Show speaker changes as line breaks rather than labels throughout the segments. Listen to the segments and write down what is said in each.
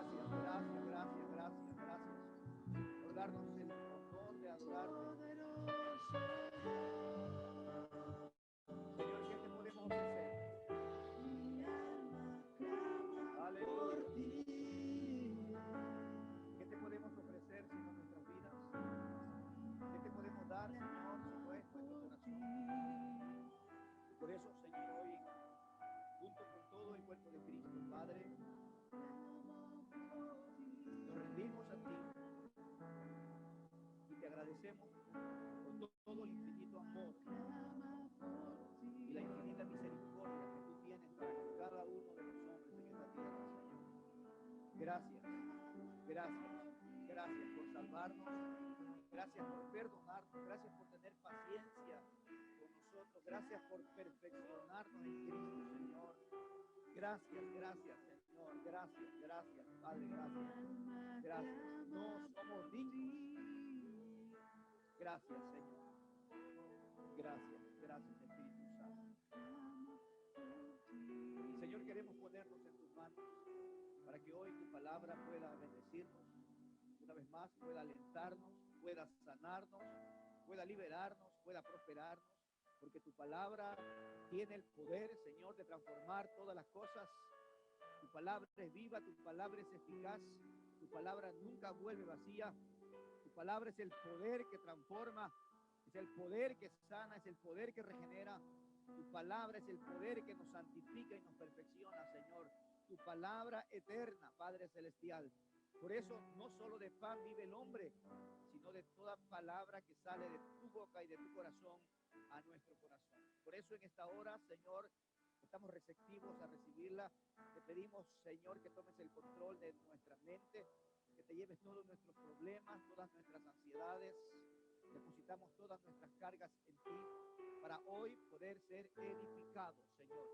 Gracias, gracias, gracias, gracias, gracias por darnos el honor de adorarte. Señor, ¿qué te podemos ofrecer? Aleluya. ¿Qué te podemos ofrecer sino nuestras vidas? ¿Qué te podemos dar, Señor, si no es nuestro corazón? Y por eso, Señor, hoy, junto con todo el cuerpo de Cristo, Padre, nos rendimos a ti y te agradecemos por todo el infinito amor y la infinita misericordia que tú tienes para con cada uno de los hombres en esta tierra, Señor. Gracias, gracias, gracias por salvarnos, gracias por perdonarnos, gracias por tener paciencia con nosotros, gracias por perfeccionarnos en Cristo, Señor. Gracias, gracias, Señor, gracias, gracias, Padre, gracias, gracias. No somos dignos. Gracias, Señor. Gracias, gracias, Espíritu Santo. Señor, queremos ponernos en tus manos para que hoy tu palabra pueda bendecirnos, una vez más pueda alentarnos, pueda sanarnos, pueda liberarnos, pueda prosperarnos, porque tu palabra tiene el poder, Señor, de transformar todas las cosas. Tu palabra es viva, tu palabra es eficaz, tu palabra nunca vuelve vacía, tu palabra es el poder que transforma, es el poder que sana, es el poder que regenera. Tu palabra es el poder que nos santifica y nos perfecciona, Señor. Tu palabra eterna, Padre Celestial. Por eso no solo de pan vive el hombre, sino de toda palabra que sale de tu boca y de tu corazón a nuestro corazón. Por eso en esta hora, Señor, estamos receptivos a recibirla. Te pedimos, Señor, que tomes el control de nuestra mente, que te lleves todos nuestros problemas, todas nuestras ansiedades. Depositamos todas nuestras cargas en ti para hoy poder ser edificados, Señor.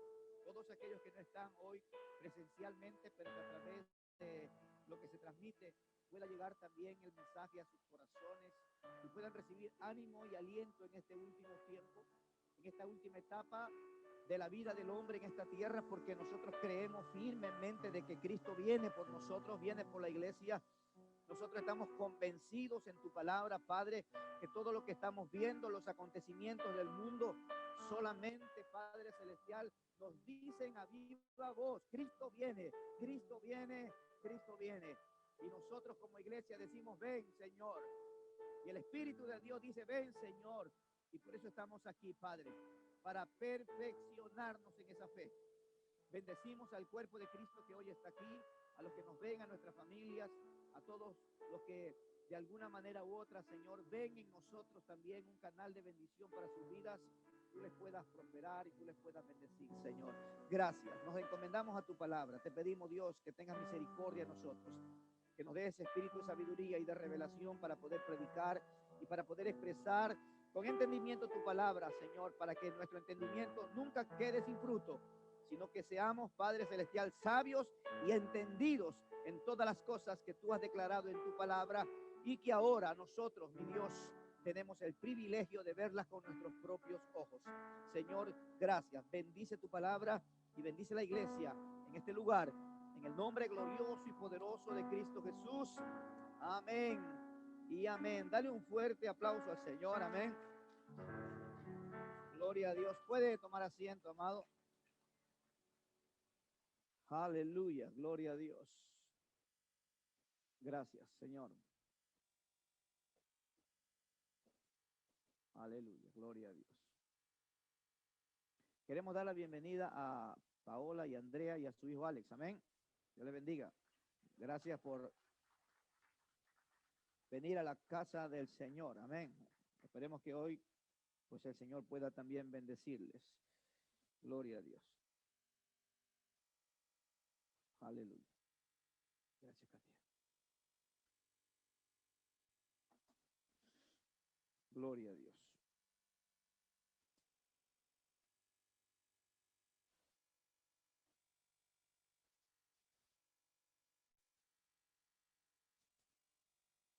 Todos aquellos que no están hoy presencialmente, pero que a través de lo que se transmite pueda llegar también el mensaje a sus corazones y puedan recibir ánimo y aliento en este último tiempo, en esta última etapa de la vida del hombre en esta tierra, porque nosotros creemos firmemente de que Cristo viene por nosotros, viene por la iglesia. Nosotros estamos convencidos en tu palabra, Padre, que todo lo que estamos viendo, los acontecimientos del mundo, solamente, Padre Celestial, nos dicen a viva voz, Cristo viene, Cristo viene, Cristo viene. Y nosotros como iglesia decimos, ven, Señor. Y el Espíritu de Dios dice, ven, Señor. Y por eso estamos aquí, Padre, para perfeccionarnos en esa fe. Bendecimos al cuerpo de Cristo que hoy está aquí, a los que nos ven, a nuestras familias, a todos los que de alguna manera u otra, Señor, ven en nosotros también un canal de bendición para sus vidas. Tú les puedas prosperar y tú les puedas bendecir, Señor. Gracias. Nos encomendamos a tu palabra. Te pedimos, Dios, que tengas misericordia de nosotros, que nos des espíritu de sabiduría y de revelación para poder predicar y para poder expresar con entendimiento tu palabra, Señor, para que nuestro entendimiento nunca quede sin fruto, sino que seamos, Padre Celestial, sabios y entendidos en todas las cosas que tú has declarado en tu palabra y que ahora nosotros, mi Dios, tenemos el privilegio de verlas con nuestros propios ojos. Señor, gracias. Bendice tu palabra y bendice la iglesia en este lugar, en el nombre glorioso y poderoso de Cristo Jesús. Amén y amén. Dale un fuerte aplauso al Señor. Amén. Gloria a Dios. Puede tomar asiento, amado. Aleluya, gloria a Dios. Gracias, Señor. Aleluya, gloria a Dios. Queremos dar la bienvenida a Paola y Andrea y a su hijo Alex. Amén. Dios les bendiga. Gracias por venir a la casa del Señor. Amén. Esperemos que hoy, pues el Señor pueda también bendecirles. Gloria a Dios. Aleluya. Gracias, Katia. Gloria a Dios.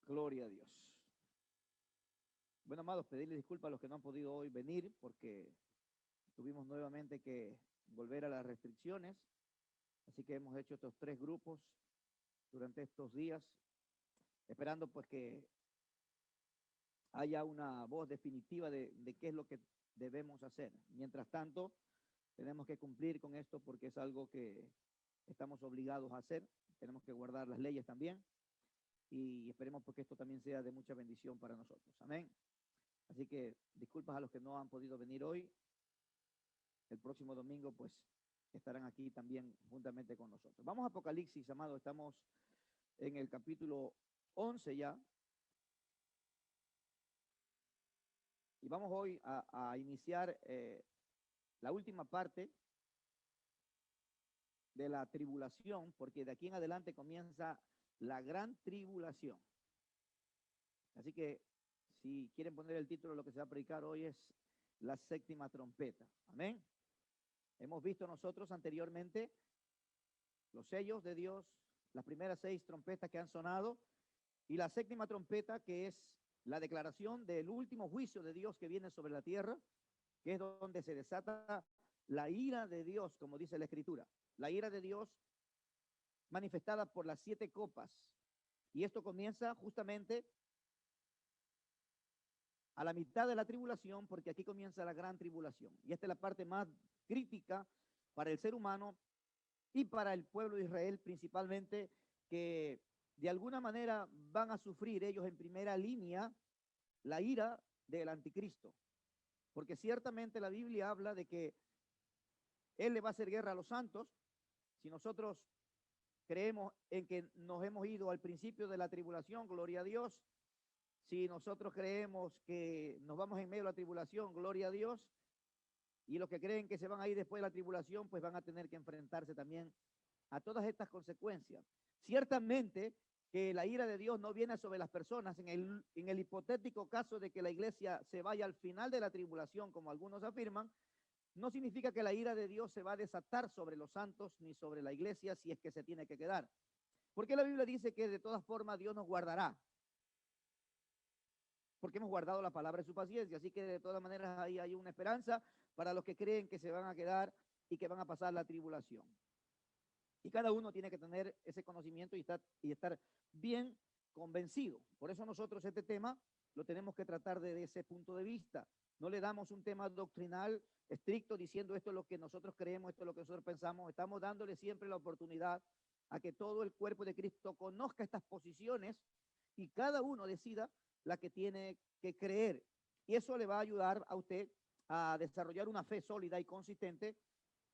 Gloria a Dios. Bueno, amados, pedirles disculpas a los que no han podido hoy venir porque tuvimos nuevamente que volver a las restricciones. Así que hemos hecho estos 3 grupos durante estos días, esperando pues que haya una voz definitiva de qué es lo que debemos hacer. Mientras tanto, tenemos que cumplir con esto porque es algo que estamos obligados a hacer. Tenemos que guardar las leyes también y esperemos porque esto también sea de mucha bendición para nosotros. Amén. Así que disculpas a los que no han podido venir hoy. El próximo domingo pues estarán aquí también juntamente con nosotros. Vamos a Apocalipsis, amado. Estamos en el capítulo 11 ya. Y vamos hoy a iniciar la última parte de la tribulación, porque de aquí en adelante comienza la gran tribulación. Así que si quieren poner el título, lo que se va a predicar hoy es la séptima trompeta. Amén. Hemos visto nosotros anteriormente los sellos de Dios, las primeras 6 trompetas que han sonado, y la séptima trompeta, que es la declaración del último juicio de Dios que viene sobre la tierra, que es donde se desata la ira de Dios, como dice la Escritura. La ira de Dios manifestada por las 7 copas. Y esto comienza justamente a la mitad de la tribulación, porque aquí comienza la gran tribulación. Y esta es la parte más crítica para el ser humano y para el pueblo de Israel principalmente, que de alguna manera van a sufrir ellos en primera línea la ira del anticristo. Porque ciertamente la Biblia habla de que él le va a hacer guerra a los santos. Si nosotros creemos en que nos hemos ido al principio de la tribulación, gloria a Dios. Si nosotros creemos que nos vamos en medio de la tribulación, gloria a Dios. Y los que creen que se van a ir después de la tribulación, pues van a tener que enfrentarse también a todas estas consecuencias. Ciertamente que la ira de Dios no viene sobre las personas en el hipotético caso de que la iglesia se vaya al final de la tribulación, como algunos afirman. No significa que la ira de Dios se va a desatar sobre los santos ni sobre la iglesia si es que se tiene que quedar. Porque la Biblia dice que de todas formas Dios nos guardará. Porque hemos guardado la palabra de su paciencia. Así que de todas maneras ahí hay una esperanza para los que creen que se van a quedar y que van a pasar la tribulación. Y cada uno tiene que tener ese conocimiento y estar bien convencido. Por eso nosotros este tema lo tenemos que tratar desde ese punto de vista. No le damos un tema doctrinal estricto diciendo esto es lo que nosotros creemos, esto es lo que nosotros pensamos. Estamos dándole siempre la oportunidad a que todo el cuerpo de Cristo conozca estas posiciones y cada uno decida la que tiene que creer. Y eso le va a ayudar a usted a desarrollar una fe sólida y consistente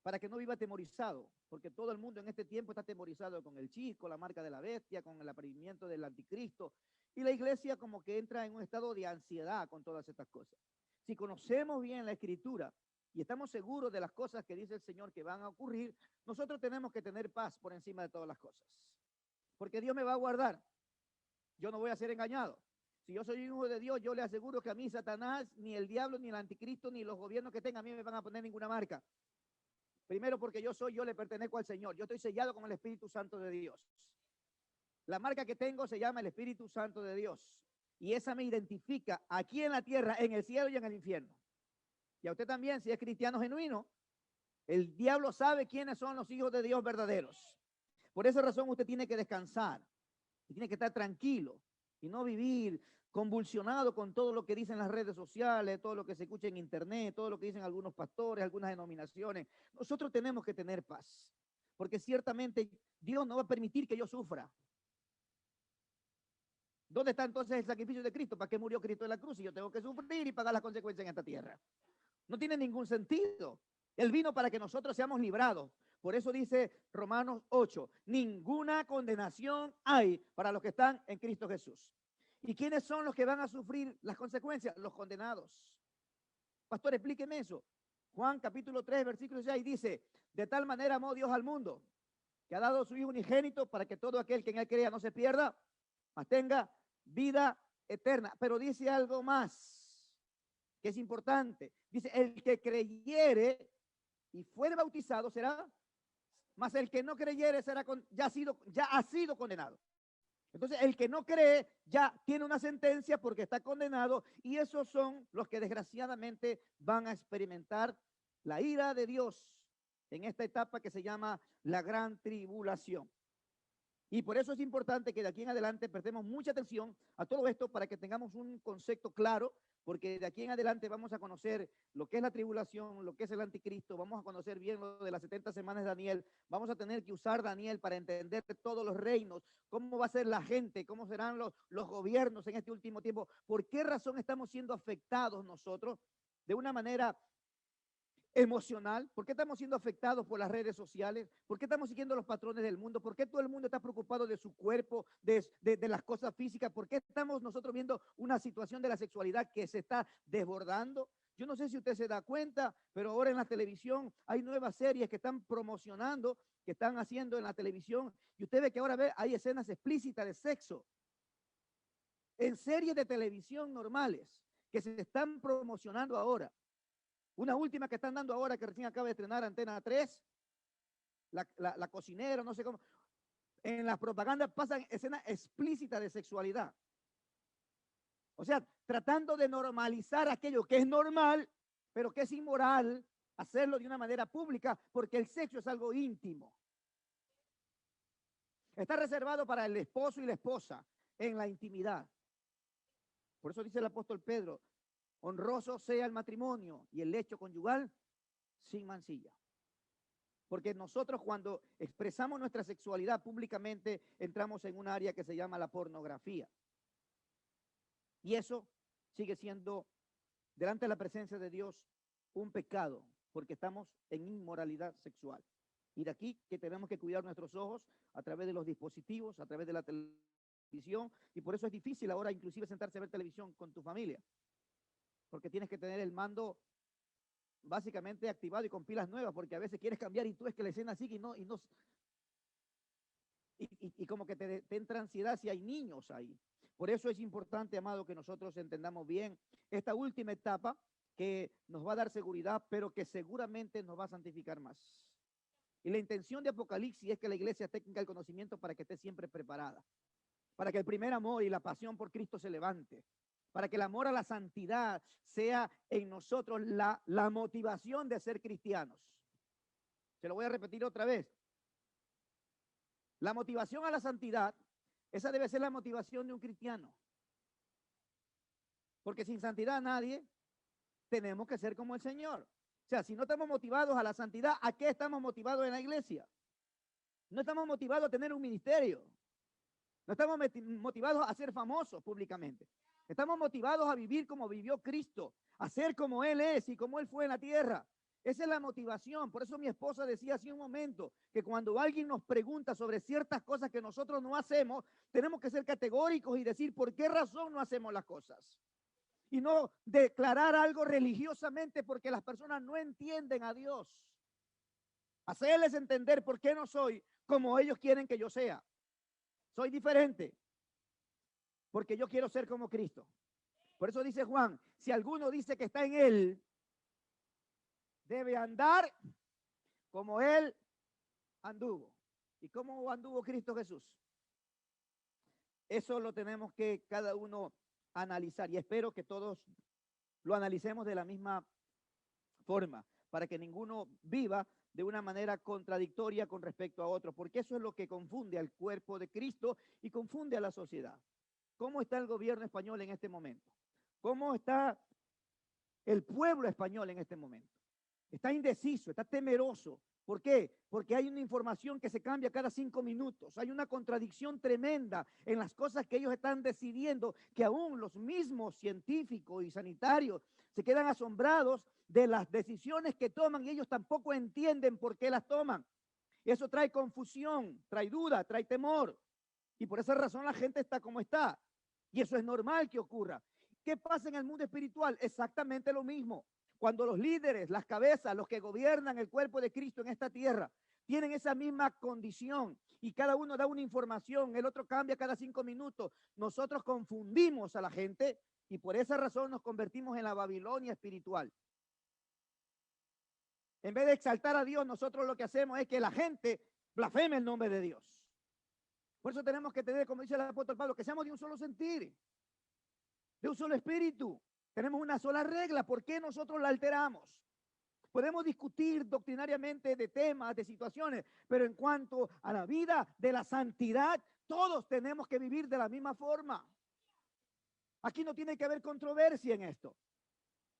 para que no viva atemorizado, porque todo el mundo en este tiempo está atemorizado con el chico, la marca de la bestia, con el aparecimiento del anticristo, y la iglesia como que entra en un estado de ansiedad con todas estas cosas. Si conocemos bien la Escritura y estamos seguros de las cosas que dice el Señor que van a ocurrir, nosotros tenemos que tener paz por encima de todas las cosas, porque Dios me va a guardar, yo no voy a ser engañado. Si yo soy hijo de Dios, yo le aseguro que a mí Satanás, ni el diablo, ni el anticristo, ni los gobiernos que tengan, a mí me van a poner ninguna marca. Primero porque yo le pertenezco al Señor. Yo estoy sellado con el Espíritu Santo de Dios. La marca que tengo se llama el Espíritu Santo de Dios. Y esa me identifica aquí en la tierra, en el cielo y en el infierno. Y a usted también, si es cristiano genuino, el diablo sabe quiénes son los hijos de Dios verdaderos. Por esa razón usted tiene que descansar. Y tiene que estar tranquilo y no vivir convulsionado con todo lo que dicen las redes sociales, todo lo que se escucha en internet, todo lo que dicen algunos pastores, algunas denominaciones. Nosotros tenemos que tener paz, porque ciertamente Dios no va a permitir que yo sufra. ¿Dónde está entonces el sacrificio de Cristo? ¿Para qué murió Cristo en la cruz? Y yo tengo que sufrir y pagar las consecuencias en esta tierra. No tiene ningún sentido. Él vino para que nosotros seamos librados. Por eso dice Romanos 8, ninguna condenación hay para los que están en Cristo Jesús. ¿Y quiénes son los que van a sufrir las consecuencias? Los condenados. Pastor, explíqueme eso. Juan capítulo 3, versículo 6 dice, de tal manera amó Dios al mundo, que ha dado a su Hijo unigénito para que todo aquel que en él crea no se pierda, mas tenga vida eterna. Pero dice algo más, que es importante. Dice, el que creyere y fuere bautizado será, mas el que no creyere será ya ha sido condenado. Entonces, el que no cree ya tiene una sentencia porque está condenado, y esos son los que desgraciadamente van a experimentar la ira de Dios en esta etapa que se llama la gran tribulación. Y por eso es importante que de aquí en adelante prestemos mucha atención a todo esto para que tengamos un concepto claro, porque de aquí en adelante vamos a conocer lo que es la tribulación, lo que es el anticristo, vamos a conocer bien lo de las 70 semanas de Daniel, vamos a tener que usar Daniel para entender todos los reinos, cómo va a ser la gente, cómo serán los gobiernos en este último tiempo, por qué razón estamos siendo afectados nosotros de una manera emocional, por qué estamos siendo afectados por las redes sociales, por qué estamos siguiendo los patrones del mundo, por qué todo el mundo está preocupado de su cuerpo, de las cosas físicas, por qué estamos nosotros viendo una situación de la sexualidad que se está desbordando. Yo no sé si usted se da cuenta, pero ahora en la televisión hay nuevas series que están promocionando, que están haciendo en la televisión, y usted ve que ahora hay escenas explícitas de sexo en series de televisión normales que se están promocionando ahora. Una última que están dando ahora, que recién acaba de estrenar Antena 3, la cocinera, no sé cómo. En las propagandas pasan escenas explícitas de sexualidad. O sea, tratando de normalizar aquello que es normal, pero que es inmoral, hacerlo de una manera pública, porque el sexo es algo íntimo. Está reservado para el esposo y la esposa en la intimidad. Por eso dice el apóstol Pedro, honroso sea el matrimonio y el lecho conyugal sin mancilla. Porque nosotros cuando expresamos nuestra sexualidad públicamente entramos en un área que se llama la pornografía. Y eso sigue siendo, delante de la presencia de Dios, un pecado, porque estamos en inmoralidad sexual. Y de aquí que tenemos que cuidar nuestros ojos a través de los dispositivos, a través de la televisión, y por eso es difícil ahora inclusive sentarse a ver televisión con tu familia, porque tienes que tener el mando básicamente activado y con pilas nuevas, porque a veces quieres cambiar y tú ves que la escena sigue y como que te entra ansiedad si hay niños ahí. Por eso es importante, amado, que nosotros entendamos bien esta última etapa que nos va a dar seguridad, pero que seguramente nos va a santificar más. Y la intención de Apocalipsis es que la iglesia tenga el conocimiento para que esté siempre preparada, para que el primer amor y la pasión por Cristo se levante, para que el amor a la santidad sea en nosotros la motivación de ser cristianos. Se lo voy a repetir otra vez. La motivación a la santidad, esa debe ser la motivación de un cristiano. Porque sin santidad nadie tenemos que ser como el Señor. O sea, si no estamos motivados a la santidad, ¿a qué estamos motivados en la iglesia? No estamos motivados a tener un ministerio. No estamos motivados a ser famosos públicamente. Estamos motivados a vivir como vivió Cristo, a ser como Él es y como Él fue en la tierra. Esa es la motivación. Por eso mi esposa decía hace un momento que cuando alguien nos pregunta sobre ciertas cosas que nosotros no hacemos, tenemos que ser categóricos y decir por qué razón no hacemos las cosas. Y no declarar algo religiosamente porque las personas no entienden a Dios. Hacerles entender por qué no soy como ellos quieren que yo sea. Soy diferente porque yo quiero ser como Cristo. Por eso dice Juan, si alguno dice que está en Él, debe andar como Él anduvo. ¿Y cómo anduvo Cristo Jesús? Eso lo tenemos que cada uno analizar y espero que todos lo analicemos de la misma forma para que ninguno viva de una manera contradictoria con respecto a otro, porque eso es lo que confunde al cuerpo de Cristo y confunde a la sociedad. ¿Cómo está el gobierno español en este momento? ¿Cómo está el pueblo español en este momento? Está indeciso, está temeroso. ¿Por qué? Porque hay una información que se cambia cada 5 minutos. Hay una contradicción tremenda en las cosas que ellos están decidiendo, que aún los mismos científicos y sanitarios se quedan asombrados de las decisiones que toman y ellos tampoco entienden por qué las toman. Eso trae confusión, trae duda, trae temor. Y por esa razón la gente está como está. Y eso es normal que ocurra. ¿Qué pasa en el mundo espiritual? Exactamente lo mismo. Cuando los líderes, las cabezas, los que gobiernan el cuerpo de Cristo en esta tierra, tienen esa misma condición y cada uno da una información, el otro cambia cada 5 minutos, nosotros confundimos a la gente y por esa razón nos convertimos en la Babilonia espiritual. En vez de exaltar a Dios, nosotros lo que hacemos es que la gente blasfeme el nombre de Dios. Por eso tenemos que tener, como dice el apóstol Pablo, que seamos de un solo sentir, de un solo espíritu. Tenemos una sola regla. ¿Por qué nosotros la alteramos? Podemos discutir doctrinariamente de temas, de situaciones, pero en cuanto a la vida de la santidad, todos tenemos que vivir de la misma forma. Aquí no tiene que haber controversia en esto.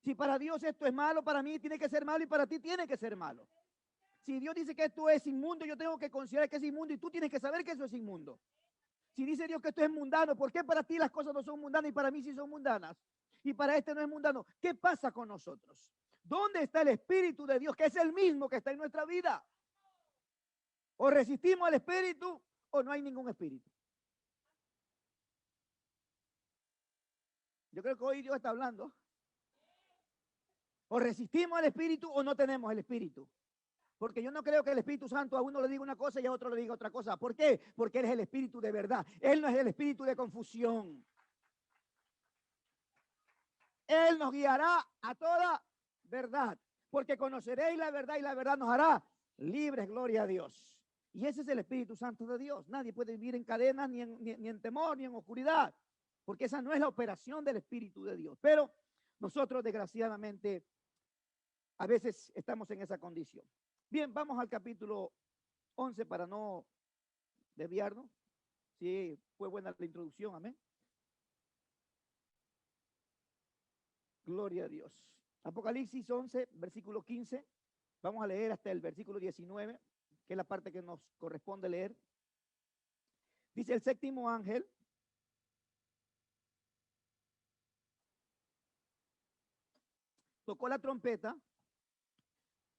Si para Dios esto es malo, para mí tiene que ser malo y para ti tiene que ser malo. Si Dios dice que esto es inmundo, yo tengo que considerar que es inmundo y tú tienes que saber que eso es inmundo. Si dice Dios que esto es mundano, ¿por qué para ti las cosas no son mundanas y para mí sí son mundanas? Y para este no es mundano. ¿Qué pasa con nosotros? ¿Dónde está el Espíritu de Dios, que es el mismo que está en nuestra vida? O resistimos al Espíritu o no hay ningún Espíritu. Yo creo que hoy Dios está hablando. O resistimos al Espíritu o no tenemos el Espíritu. Porque yo no creo que el Espíritu Santo a uno le diga una cosa y a otro le diga otra cosa. ¿Por qué? Porque Él es el Espíritu de verdad. Él no es el Espíritu de confusión. Él nos guiará a toda verdad. Porque conoceréis la verdad y la verdad nos hará libres, gloria a Dios. Y ese es el Espíritu Santo de Dios. Nadie puede vivir en cadenas, ni en temor, ni en oscuridad. Porque esa no es la operación del Espíritu de Dios. Pero nosotros, desgraciadamente, a veces estamos en esa condición. Bien, vamos al capítulo 11 para no desviarnos. Sí, fue buena la introducción, amén. Gloria a Dios. Apocalipsis 11, versículo 15. Vamos a leer hasta el versículo 19, que es la parte que nos corresponde leer. Dice: el séptimo ángel tocó la trompeta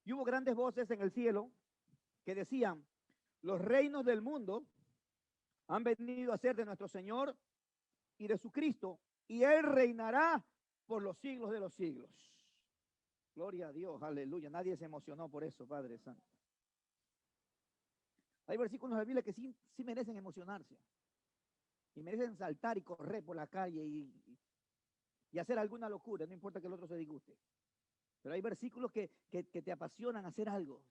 y hubo grandes voces en el cielo que decían: los reinos del mundo han venido a ser de nuestro Señor y de su Cristo, y Él reinará por los siglos de los siglos. Gloria a Dios, aleluya. Nadie se emocionó por eso, Padre Santo. Hay versículos de la Biblia que sí merecen emocionarse. Y merecen saltar y correr por la calle y hacer alguna locura, no importa que el otro se disguste. Pero hay versículos que te apasionan a hacer algo.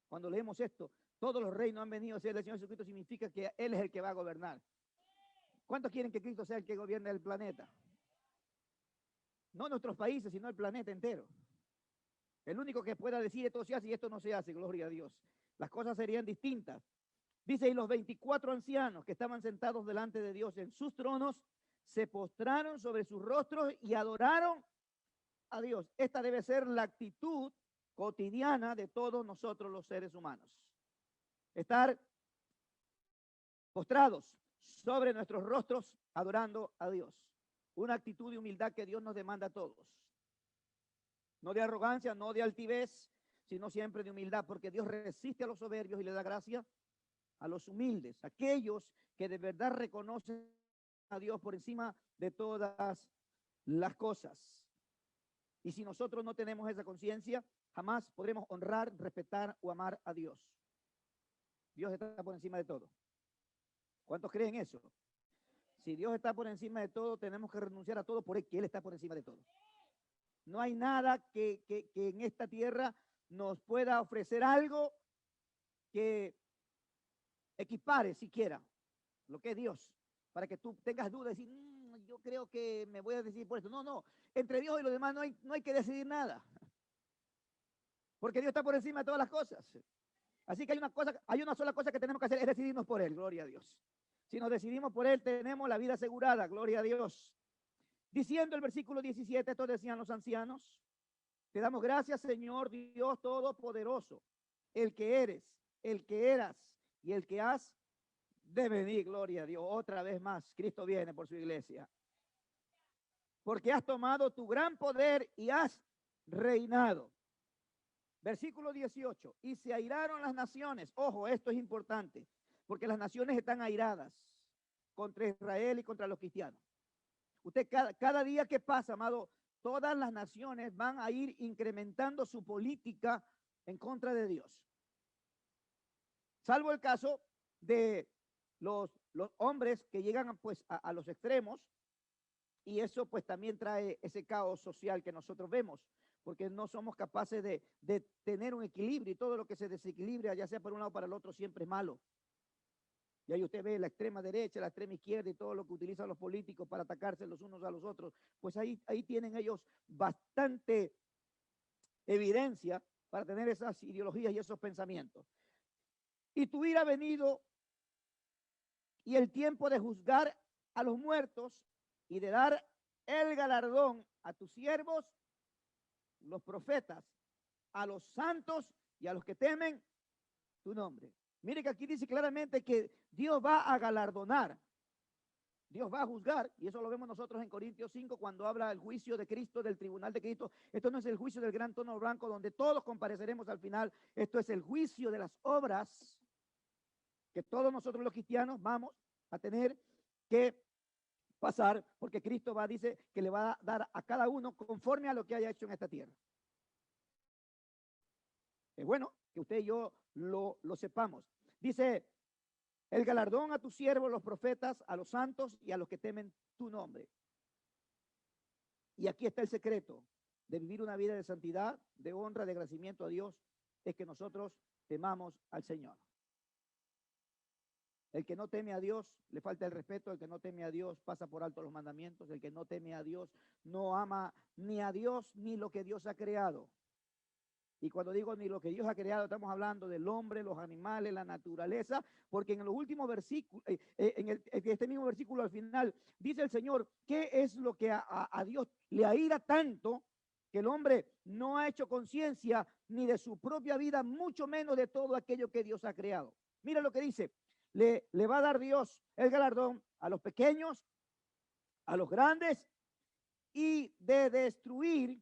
Cuando leemos esto, todos los reinos han venido a ser del Señor Jesucristo, significa que Él es el que va a gobernar. ¿Cuántos quieren que Cristo sea el que gobierne el planeta? No nuestros países, sino el planeta entero. El único que pueda decir esto se hace y esto no se hace, gloria a Dios. Las cosas serían distintas. Dice: y los 24 ancianos que estaban sentados delante de Dios en sus tronos, se postraron sobre sus rostros y adoraron a Dios. Esta debe ser la actitud cotidiana de todos nosotros los seres humanos. Estar postrados sobre nuestros rostros adorando a Dios. Una actitud de humildad que Dios nos demanda a todos. No de arrogancia, no de altivez, sino siempre de humildad, porque Dios resiste a los soberbios y le da gracia a los humildes, aquellos que de verdad reconocen a Dios por encima de todas las cosas. Y si nosotros no tenemos esa conciencia, jamás podremos honrar, respetar o amar a Dios. Dios está por encima de todo. ¿Cuántos creen eso? Si Dios está por encima de todo, tenemos que renunciar a todo por Él, que Él está por encima de todo. No hay nada que en esta tierra nos pueda ofrecer algo que equipare siquiera lo que es Dios, para que tú tengas dudas y decir, yo creo que me voy a decidir por esto. No, entre Dios y los demás no hay que decidir nada, porque Dios está por encima de todas las cosas. Así que hay una sola cosa que tenemos que hacer, es decidirnos por Él, gloria a Dios. Si nos decidimos por Él, tenemos la vida asegurada, gloria a Dios. Diciendo el versículo 17, esto decían los ancianos: te damos gracias, Señor Dios Todopoderoso, el que eres, el que eras y el que has de venir, gloria a Dios. Otra vez más, Cristo viene por su iglesia. Porque has tomado tu gran poder y has reinado. Versículo 18, y se airaron las naciones. Ojo, esto es importante, porque las naciones están airadas contra Israel y contra los cristianos. Usted cada día que pasa, amado, todas las naciones van a ir incrementando su política en contra de Dios. Salvo el caso de los hombres que llegan pues a los extremos, y eso pues también trae ese caos social que nosotros vemos, porque no somos capaces de tener un equilibrio, y todo lo que se desequilibra, ya sea por un lado o para el otro, siempre es malo. Y ahí usted ve la extrema derecha, la extrema izquierda y todo lo que utilizan los políticos para atacarse los unos a los otros. Pues ahí tienen ellos bastante
evidencia para tener esas ideologías y esos pensamientos. Y tu ira ha venido y el tiempo de juzgar a los muertos y de dar el galardón a tus siervos, los profetas, a los santos y a los que temen tu nombre. Mire que aquí dice claramente que Dios va a galardonar, Dios va a juzgar, y eso lo vemos nosotros en Corintios 5 cuando habla del juicio de Cristo, del tribunal de Cristo. Esto no es el juicio del gran trono blanco donde todos compareceremos al final. Esto es el juicio de las obras que todos nosotros los cristianos vamos a tener que pasar, porque Cristo dice que le va a dar a cada uno conforme a lo que haya hecho en esta tierra. Es bueno que usted y yo lo sepamos. Dice, el galardón a tus siervos, los profetas, a los santos y a los que temen tu nombre. Y aquí está el secreto de vivir una vida de santidad, de honra, de agradecimiento a Dios, es que nosotros temamos al Señor. El que no teme a Dios le falta el respeto, el que no teme a Dios pasa por alto los mandamientos, el que no teme a Dios no ama ni a Dios ni lo que Dios ha creado. Y cuando digo ni lo que Dios ha creado, estamos hablando del hombre, los animales, la naturaleza, porque en los últimos versículos, en este mismo versículo al final, dice el Señor, ¿qué es lo que a Dios le aira tanto que el hombre no ha hecho conciencia ni de su propia vida, mucho menos de todo aquello que Dios ha creado? Mira lo que dice, le va a dar Dios el galardón a los pequeños, a los grandes, y de destruir,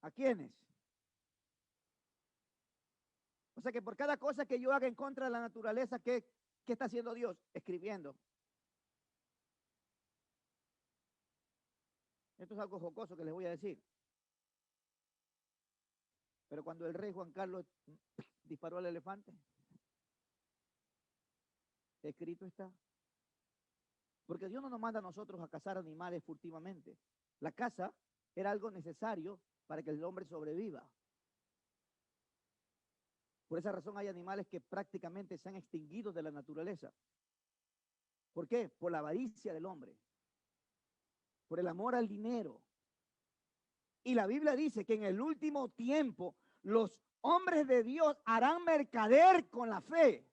¿a quiénes? O sea que por cada cosa que yo haga en contra de la naturaleza, ¿qué está haciendo Dios? Escribiendo. Esto es algo jocoso que les voy a decir. Pero cuando el rey Juan Carlos disparó al elefante, escrito está. Porque Dios no nos manda a nosotros a cazar animales furtivamente. La caza era algo necesario para que el hombre sobreviva. Por esa razón hay animales que prácticamente se han extinguido de la naturaleza. ¿Por qué? Por la avaricia del hombre, por el amor al dinero. Y la Biblia dice que en el último tiempo los hombres de Dios harán mercader con la fe.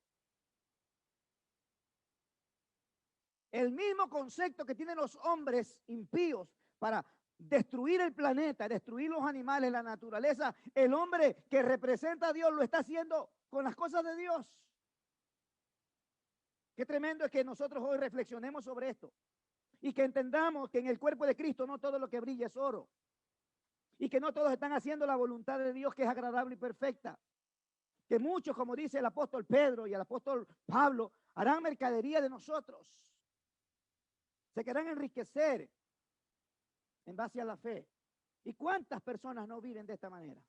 El mismo concepto que tienen los hombres impíos para destruir el planeta, destruir los animales, la naturaleza, el hombre que representa a Dios lo está haciendo con las cosas de Dios. Qué tremendo es que nosotros hoy reflexionemos sobre esto y que entendamos que en el cuerpo de Cristo no todo lo que brilla es oro y que no todos están haciendo la voluntad de Dios que es agradable y perfecta. Que muchos, como dice el apóstol Pedro y el apóstol Pablo, harán mercadería de nosotros. Se querrán enriquecer en base a la fe. ¿Y cuántas personas no viven de esta manera?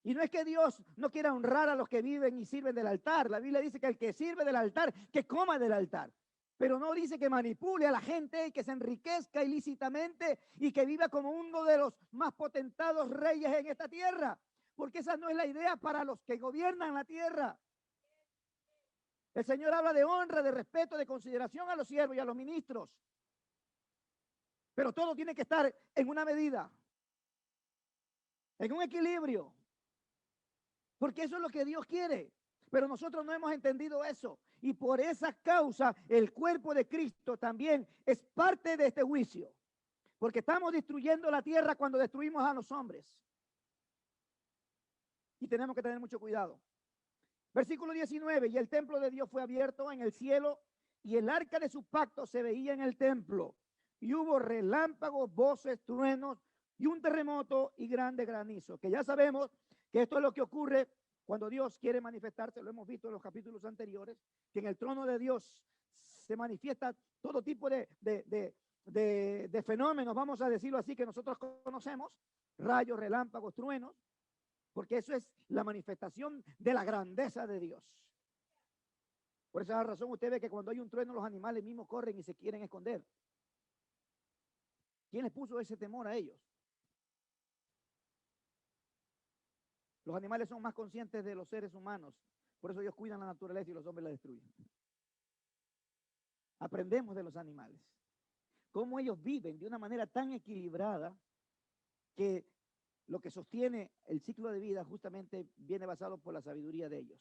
Y no es que Dios no quiera honrar a los que viven y sirven del altar. La Biblia dice que el que sirve del altar, que coma del altar. Pero no dice que manipule a la gente y que se enriquezca ilícitamente y que viva como uno de los más potentados reyes en esta tierra. Porque esa no es la idea para los que gobiernan la tierra. El Señor habla de honra, de respeto, de consideración a los siervos y a los ministros. Pero todo tiene que estar en una medida, en un equilibrio. Porque eso es lo que Dios quiere. Pero nosotros no hemos entendido eso. Y por esa causa, el cuerpo de Cristo también es parte de este juicio. Porque estamos destruyendo la tierra cuando destruimos a los hombres. Y tenemos que tener mucho cuidado. Versículo 19, y el templo de Dios fue abierto en el cielo, y el arca de su pacto se veía en el templo. Y hubo relámpagos, voces, truenos, y un terremoto y grande granizo. Que ya sabemos que esto es lo que ocurre cuando Dios quiere manifestarse. Lo hemos visto en los capítulos anteriores, que en el trono de Dios se manifiesta todo tipo de fenómenos, vamos a decirlo así, que nosotros conocemos, rayos, relámpagos, truenos, porque eso es la manifestación de la grandeza de Dios. Por esa razón usted ve que cuando hay un trueno los animales mismos corren y se quieren esconder. ¿Quién les puso ese temor a ellos? Los animales son más conscientes de los seres humanos. Por eso ellos cuidan la naturaleza y los hombres la destruyen. Aprendemos de los animales. Cómo ellos viven de una manera tan equilibrada que lo que sostiene el ciclo de vida justamente viene basado por la sabiduría de ellos.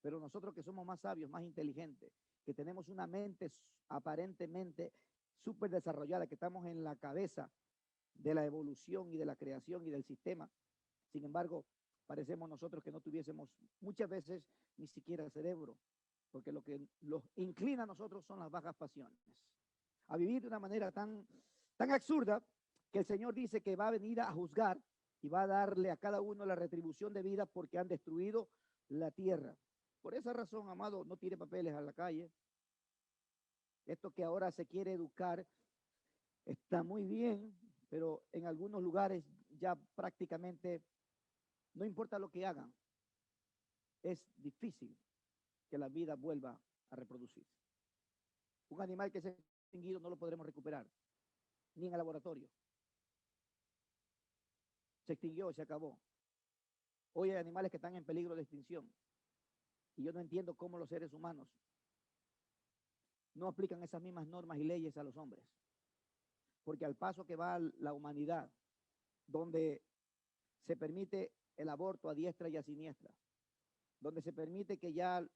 Pero nosotros que somos más sabios, más inteligentes, que tenemos una mente aparentemente súper desarrollada, que estamos en la cabeza de la evolución y de la creación y del sistema, sin embargo, parecemos nosotros que no tuviésemos muchas veces ni siquiera cerebro, porque lo que los inclina a nosotros son las bajas pasiones, a vivir de una manera tan absurda que el Señor dice que va a venir a juzgar y va a darle a cada uno la retribución de vida porque han destruido la tierra. Por esa razón, amado, no tire papeles a la calle. Esto que ahora se quiere educar está muy bien, pero en algunos lugares ya prácticamente no importa lo que hagan, es difícil que la vida vuelva a reproducirse. Un animal que se ha extinguido no lo podremos recuperar, ni en el laboratorio. Se extinguió, se acabó. Hoy hay animales que están en peligro de extinción. Y yo no entiendo cómo los seres humanos no aplican esas mismas normas y leyes a los hombres. Porque al paso que va la humanidad, donde se permite el aborto a diestra y a siniestra, donde se permite que ya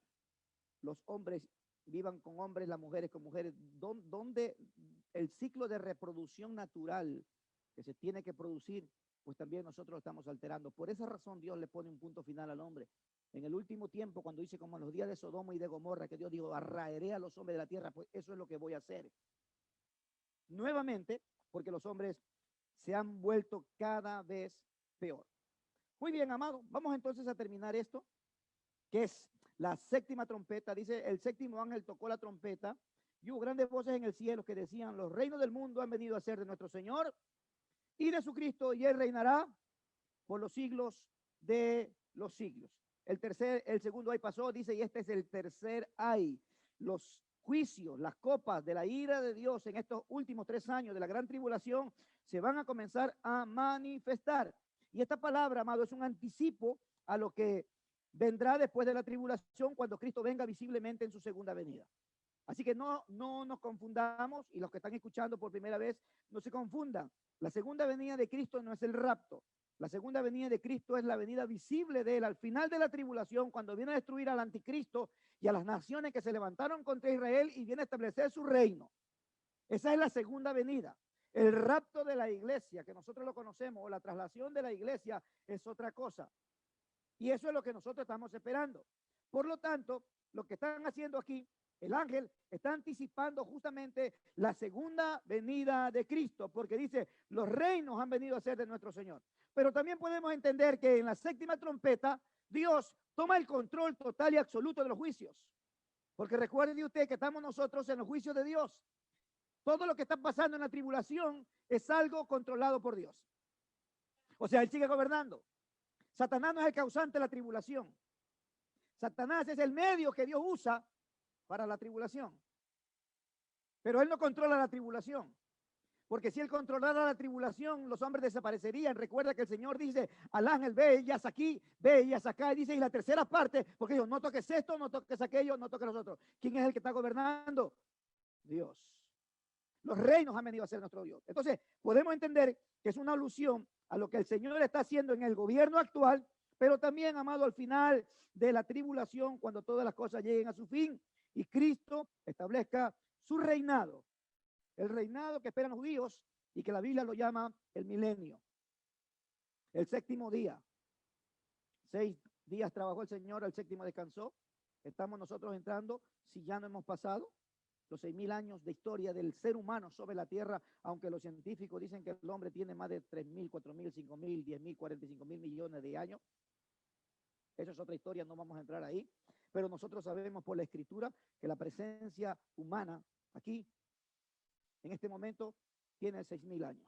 los hombres vivan con hombres, las mujeres con mujeres, donde el ciclo de reproducción natural que se tiene que producir, pues también nosotros lo estamos alterando. Por esa razón Dios le pone un punto final al hombre. En el último tiempo, cuando dice como en los días de Sodoma y de Gomorra, que Dios dijo, arraeré a los hombres de la tierra, pues eso es lo que voy a hacer. Nuevamente, porque los hombres se han vuelto cada vez peor. Muy bien, amado, vamos entonces a terminar esto, que es la séptima trompeta. Dice, el séptimo ángel tocó la trompeta y hubo grandes voces en el cielo que decían, los reinos del mundo han venido a ser de nuestro Señor y de su Cristo, y Él reinará por los siglos de los siglos. El segundo ay pasó, dice, y este es el tercer ay. Los juicios, las copas de la ira de Dios en estos últimos 3 años de la gran tribulación se van a comenzar a manifestar. Y esta palabra, amado, es un anticipo a lo que vendrá después de la tribulación cuando Cristo venga visiblemente en su segunda venida. Así que no nos confundamos, y los que están escuchando por primera vez, no se confundan. La segunda venida de Cristo no es el rapto. La segunda venida de Cristo es la venida visible de Él al final de la tribulación, cuando viene a destruir al anticristo y a las naciones que se levantaron contra Israel y viene a establecer su reino. Esa es la segunda venida. El rapto de la iglesia, que nosotros lo conocemos, o la traslación de la iglesia, es otra cosa. Y eso es lo que nosotros estamos esperando. Por lo tanto, lo que están haciendo aquí, el ángel está anticipando justamente la segunda venida de Cristo, porque dice, los reinos han venido a ser de nuestro Señor. Pero también podemos entender que en la séptima trompeta, Dios toma el control total y absoluto de los juicios. Porque recuerde usted que estamos nosotros en los juicios de Dios. Todo lo que está pasando en la tribulación es algo controlado por Dios. O sea, Él sigue gobernando. Satanás no es el causante de la tribulación. Satanás es el medio que Dios usa para la tribulación. Pero Él no controla la tribulación. Porque si Él controlara la tribulación, los hombres desaparecerían. Recuerda que el Señor dice al ángel, ve y haz aquí, ve y haz acá. Y dice, y la tercera parte, porque dijo, no toques esto, no toques aquello, no toques los otros. ¿Quién es el que está gobernando? Dios. Los reinos han venido a ser nuestro Dios. Entonces, podemos entender que es una alusión a lo que el Señor está haciendo en el gobierno actual, pero también, amado, al final de la tribulación, cuando todas las cosas lleguen a su fin y Cristo establezca su reinado. El reinado que esperan los judíos y que la Biblia lo llama el milenio. El séptimo día. 6 días trabajó el Señor, el séptimo descansó. Estamos nosotros entrando, si ya no hemos pasado los 6.000 años de historia del ser humano sobre la tierra, aunque los científicos dicen que el hombre tiene más de 3.000, 4.000, 5.000, 10.000, 45.000 millones de años. Esa es otra historia, no vamos a entrar ahí. Pero nosotros sabemos por la Escritura que la presencia humana aquí, en este momento, tiene 6.000 años.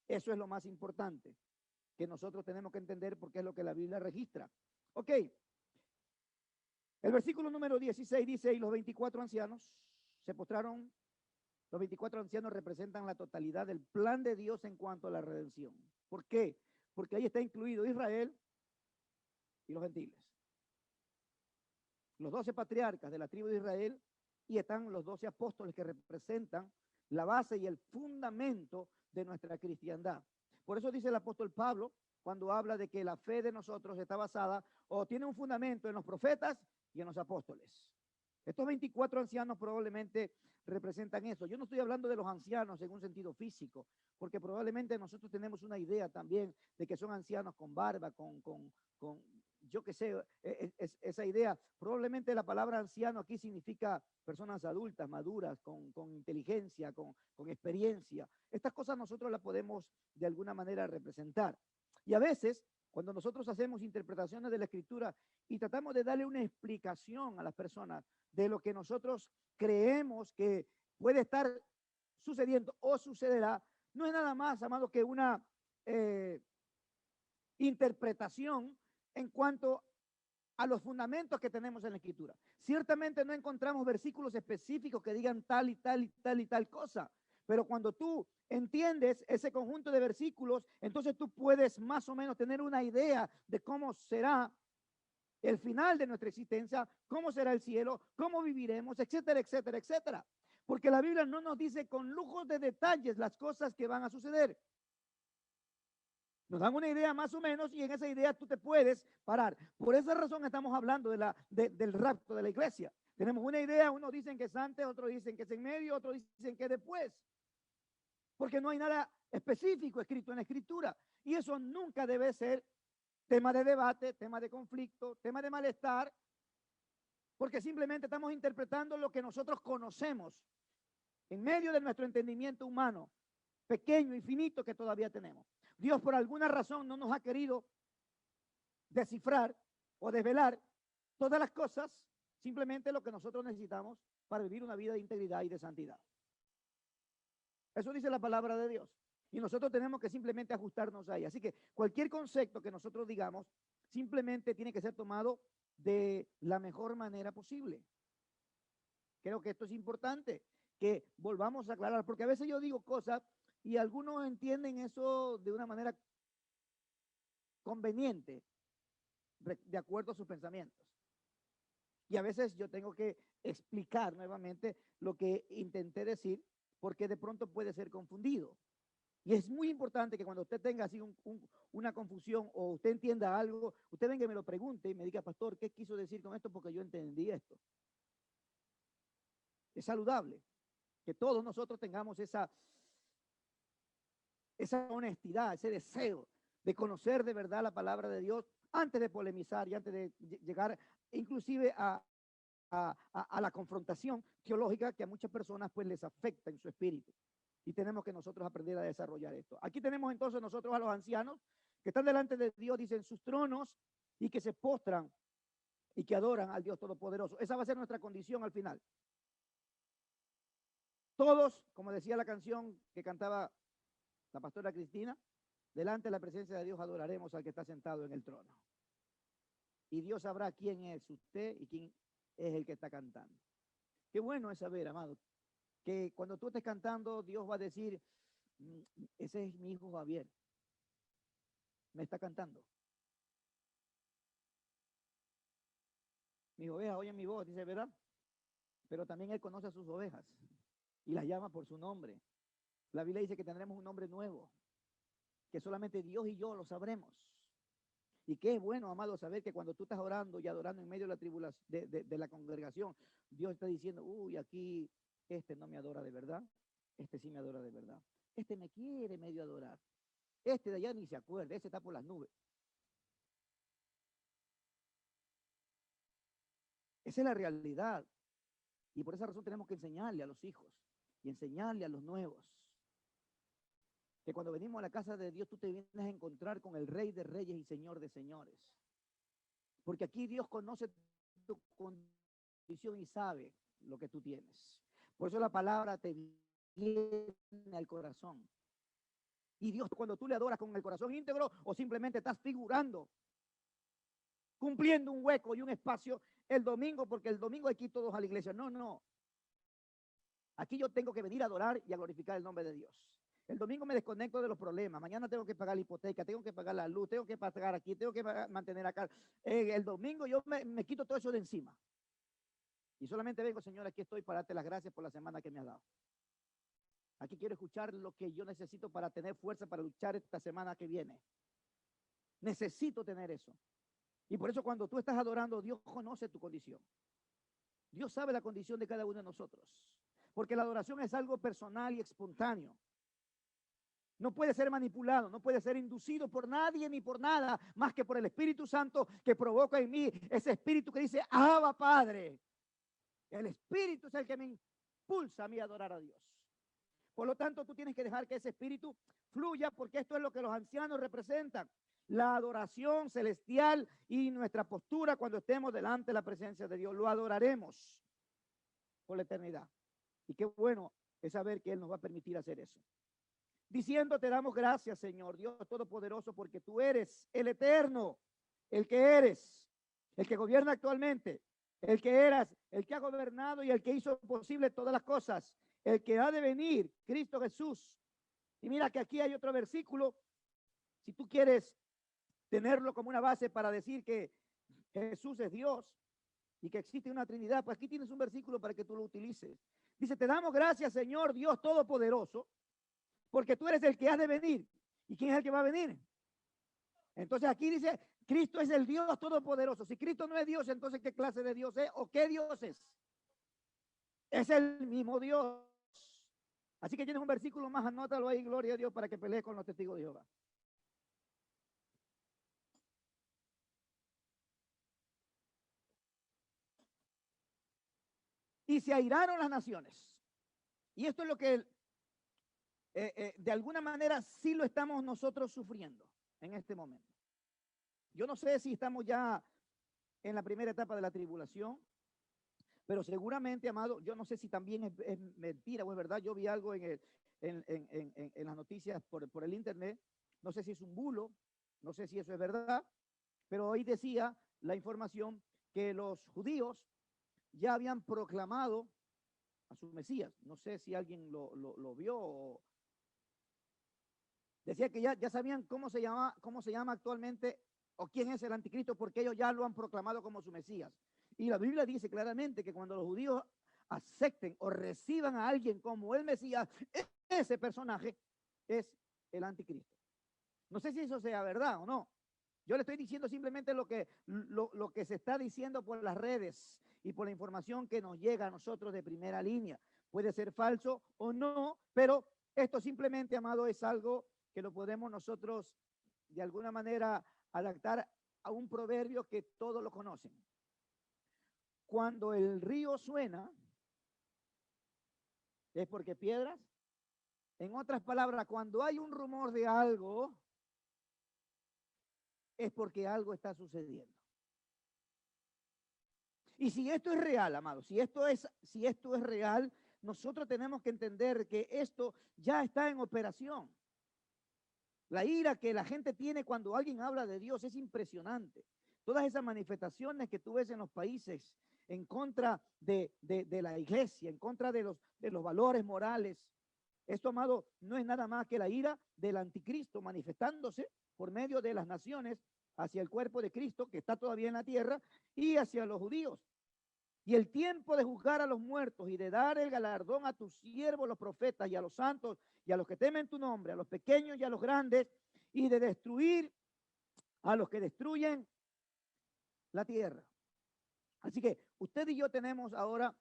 Eso es lo más importante que nosotros tenemos que entender porque es lo que la Biblia registra. Ok. El versículo número 16 dice, y los 24 ancianos se postraron. Los 24 ancianos representan la totalidad del plan de Dios en cuanto a la redención. ¿Por qué? Porque ahí está incluido Israel y los gentiles. Los 12 patriarcas de la tribu de Israel y están los 12 apóstoles que representan la base y el fundamento de nuestra cristiandad. Por eso dice el apóstol Pablo, cuando habla de que la fe de nosotros está basada o tiene un fundamento en los profetas y en los apóstoles. Estos 24 ancianos probablemente representan eso. Yo no estoy hablando de los ancianos en un sentido físico, porque probablemente nosotros tenemos una idea también de que son ancianos con barba, con yo qué sé, esa idea. Probablemente la palabra anciano aquí significa personas adultas, maduras, con inteligencia, con experiencia. Estas cosas nosotros las podemos de alguna manera representar. Y a veces, cuando nosotros hacemos interpretaciones de la Escritura y tratamos de darle una explicación a las personas de lo que nosotros creemos que puede estar sucediendo o sucederá, no es nada más, amado, que una interpretación en cuanto a los fundamentos que tenemos en la Escritura. Ciertamente no encontramos versículos específicos que digan tal y tal y tal y tal cosa, pero cuando tú entiendes ese conjunto de versículos, entonces tú puedes más o menos tener una idea de cómo será el final de nuestra existencia, cómo será el cielo, cómo viviremos, etcétera, etcétera, etcétera. Porque la Biblia no nos dice con lujos de detalles las cosas que van a suceder. Nos dan una idea más o menos y en esa idea tú te puedes parar. Por esa razón estamos hablando del rapto de la iglesia. Tenemos una idea, unos dicen que es antes, otros dicen que es en medio, otros dicen que es después. Porque no hay nada específico escrito en la Escritura. Y eso nunca debe ser tema de debate, tema de conflicto, tema de malestar, porque simplemente estamos interpretando lo que nosotros conocemos en medio de nuestro entendimiento humano, pequeño, infinito que todavía tenemos. Dios por alguna razón no nos ha querido descifrar o desvelar todas las cosas, simplemente lo que nosotros necesitamos para vivir una vida de integridad y de santidad. Eso dice la palabra de Dios. Y nosotros tenemos que simplemente ajustarnos ahí. Así que cualquier concepto que nosotros digamos, simplemente tiene que ser tomado de la mejor manera posible. Creo que esto es importante, que volvamos a aclarar, porque a veces yo digo cosas y algunos entienden eso de una manera conveniente, de acuerdo a sus pensamientos. Y a veces yo tengo que explicar nuevamente lo que intenté decir, porque de pronto puede ser confundido. Y es muy importante que cuando usted tenga así una confusión o usted entienda algo, usted venga y me lo pregunte y me diga, pastor, ¿qué quiso decir con esto? Porque yo entendí esto. Es saludable que todos nosotros tengamos esa honestidad, ese deseo de conocer de verdad la palabra de Dios antes de polemizar y antes de llegar inclusive a la confrontación teológica que a muchas personas pues les afecta en su espíritu. Y tenemos que nosotros aprender a desarrollar esto. Aquí tenemos entonces nosotros a los ancianos que están delante de Dios, dicen sus tronos y que se postran y que adoran al Dios Todopoderoso. Esa va a ser nuestra condición al final. Todos, como decía la canción que cantaba la pastora Cristina, delante de la presencia de Dios adoraremos al que está sentado en el trono. Y Dios sabrá quién es usted y quién es el que está cantando. Qué bueno es saber, amado, que cuando tú estés cantando, Dios va a decir, ese es mi hijo Javier, me está cantando. Mis ovejas oyen mi voz, dice, ¿verdad? Pero también Él conoce a sus ovejas y las llama por su nombre. La Biblia dice que tendremos un nombre nuevo, que solamente Dios y yo lo sabremos. Y qué es bueno, amado, saber que cuando tú estás orando y adorando en medio de la tribulación, de la congregación, Dios está diciendo, uy, aquí este no me adora de verdad, este sí me adora de verdad. Este me quiere medio adorar. Este de allá ni se acuerda, ese está por las nubes. Esa es la realidad. Y por esa razón tenemos que enseñarle a los hijos y enseñarle a los nuevos. Que cuando venimos a la casa de Dios, tú te vienes a encontrar con el Rey de Reyes y Señor de Señores. Porque aquí Dios conoce tu condición y sabe lo que tú tienes. Por eso la palabra te viene al corazón. Y Dios, cuando tú le adoras con el corazón íntegro o simplemente estás figurando, cumpliendo un hueco y un espacio el domingo, porque el domingo hay que ir todos a la iglesia. No, no. Aquí yo tengo que venir a adorar y a glorificar el nombre de Dios. El domingo me desconecto de los problemas. Mañana tengo que pagar la hipoteca, tengo que pagar la luz, tengo que pagar aquí, tengo que mantener acá. El domingo yo me quito todo eso de encima. Y solamente vengo, Señor, aquí estoy para darte las gracias por la semana que me has dado. Aquí quiero escuchar lo que yo necesito para tener fuerza para luchar esta semana que viene. Necesito tener eso. Y por eso cuando tú estás adorando, Dios conoce tu condición. Dios sabe la condición de cada uno de nosotros. Porque la adoración es algo personal y espontáneo. No puede ser manipulado, no puede ser inducido por nadie ni por nada, más que por el Espíritu Santo que provoca en mí ese espíritu que dice, Abba, Padre. El Espíritu es el que me impulsa a mí a adorar a Dios. Por lo tanto, tú tienes que dejar que ese espíritu fluya, porque esto es lo que los ancianos representan. La adoración celestial y nuestra postura cuando estemos delante de la presencia de Dios. Lo adoraremos por la eternidad. Y qué bueno es saber que Él nos va a permitir hacer eso. Diciendo, te damos gracias, Señor, Dios Todopoderoso, porque tú eres el eterno, el que eres, el que gobierna actualmente, el que eras, el que ha gobernado y el que hizo posible todas las cosas, el que ha de venir, Cristo Jesús. Y mira que aquí hay otro versículo, si tú quieres tenerlo como una base para decir que Jesús es Dios y que existe una Trinidad, pues aquí tienes un versículo para que tú lo utilices. Dice, te damos gracias, Señor, Dios Todopoderoso, porque tú eres el que has de venir. ¿Y quién es el que va a venir? Entonces aquí dice, Cristo es el Dios Todopoderoso. Si Cristo no es Dios, entonces ¿qué clase de Dios es? ¿O qué Dios es? Es el mismo Dios. Así que tienes un versículo más, anótalo ahí, gloria a Dios, para que pelees con los testigos de Jehová. Y se airaron las naciones. Y esto es lo que de alguna manera sí lo estamos nosotros sufriendo en este momento. Yo no sé si estamos ya en la primera etapa de la tribulación, pero seguramente, amado, yo no sé si también es mentira o es verdad. Yo vi algo en las noticias por el internet. No sé si es un bulo, no sé si eso es verdad, pero hoy decía la información que los judíos ya habían proclamado a su Mesías. No sé si alguien lo vio o decía que ya sabían cómo se llama actualmente o quién es el anticristo, porque ellos ya lo han proclamado como su Mesías. Y la Biblia dice claramente que cuando los judíos acepten o reciban a alguien como el Mesías, ese personaje es el anticristo. No sé si eso sea verdad o no. Yo le estoy diciendo simplemente lo que se está diciendo por las redes y por la información que nos llega a nosotros de primera línea. Puede ser falso o no, pero esto simplemente, amado, es algo que lo podemos nosotros de alguna manera adaptar a un proverbio que todos lo conocen. Cuando el río suena, es porque piedras. En otras palabras, cuando hay un rumor de algo, es porque algo está sucediendo. Y si esto es real, amado, si esto es real, nosotros tenemos que entender que esto ya está en operación. La ira que la gente tiene cuando alguien habla de Dios es impresionante. Todas esas manifestaciones que tú ves en los países en contra de la iglesia, en contra de los valores morales. Esto, amado, no es nada más que la ira del anticristo manifestándose por medio de las naciones hacia el cuerpo de Cristo que está todavía en la tierra y hacia los judíos. Y el tiempo de juzgar a los muertos y de dar el galardón a tus siervos, los profetas, y a los santos, y a los que temen tu nombre, a los pequeños y a los grandes, y de destruir a los que destruyen la tierra. Así que usted y yo tenemos ahora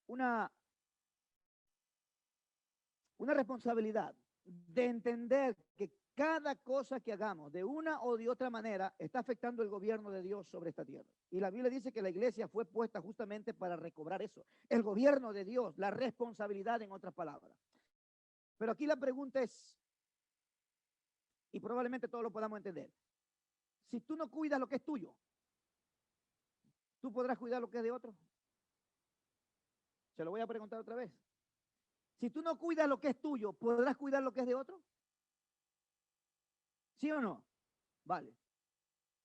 una responsabilidad de entender que cada cosa que hagamos de una o de otra manera está afectando el gobierno de Dios sobre esta tierra. Y la Biblia dice que la iglesia fue puesta justamente para recobrar eso. El gobierno de Dios, la responsabilidad, en otras palabras. Pero aquí la pregunta es, y probablemente todos lo podamos entender, si tú no cuidas lo que es tuyo, ¿tú podrás cuidar lo que es de otro? Se lo voy a preguntar otra vez. Si tú no cuidas lo que es tuyo, ¿podrás cuidar lo que es de otro? ¿Sí o no? Vale.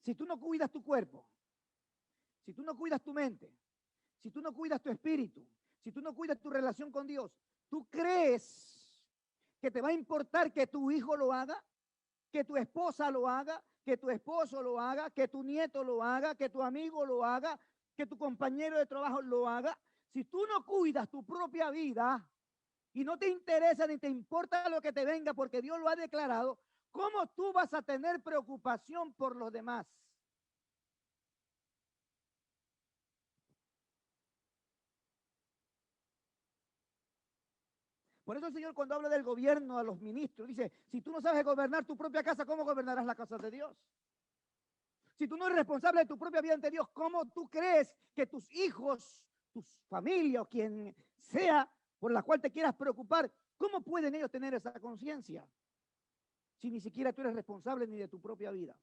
Si tú no cuidas tu cuerpo, si tú no cuidas tu mente, si tú no cuidas tu espíritu, si tú no cuidas tu relación con Dios, ¿tú crees que te va a importar que tu hijo lo haga? Que tu esposa lo haga, que tu esposo lo haga, que tu nieto lo haga, que tu amigo lo haga, que tu compañero de trabajo lo haga. Si tú no cuidas tu propia vida y no te interesa ni te importa lo que te venga porque Dios lo ha declarado, ¿cómo tú vas a tener preocupación por los demás? Por eso el Señor, cuando habla del gobierno a los ministros, dice, si tú no sabes gobernar tu propia casa, ¿cómo gobernarás la casa de Dios? Si tú no eres responsable de tu propia vida ante Dios, ¿cómo tú crees que tus hijos, tus familia o quien sea por la cual te quieras preocupar, cómo pueden ellos tener esa conciencia? Si ni siquiera tú eres responsable ni de tu propia vida.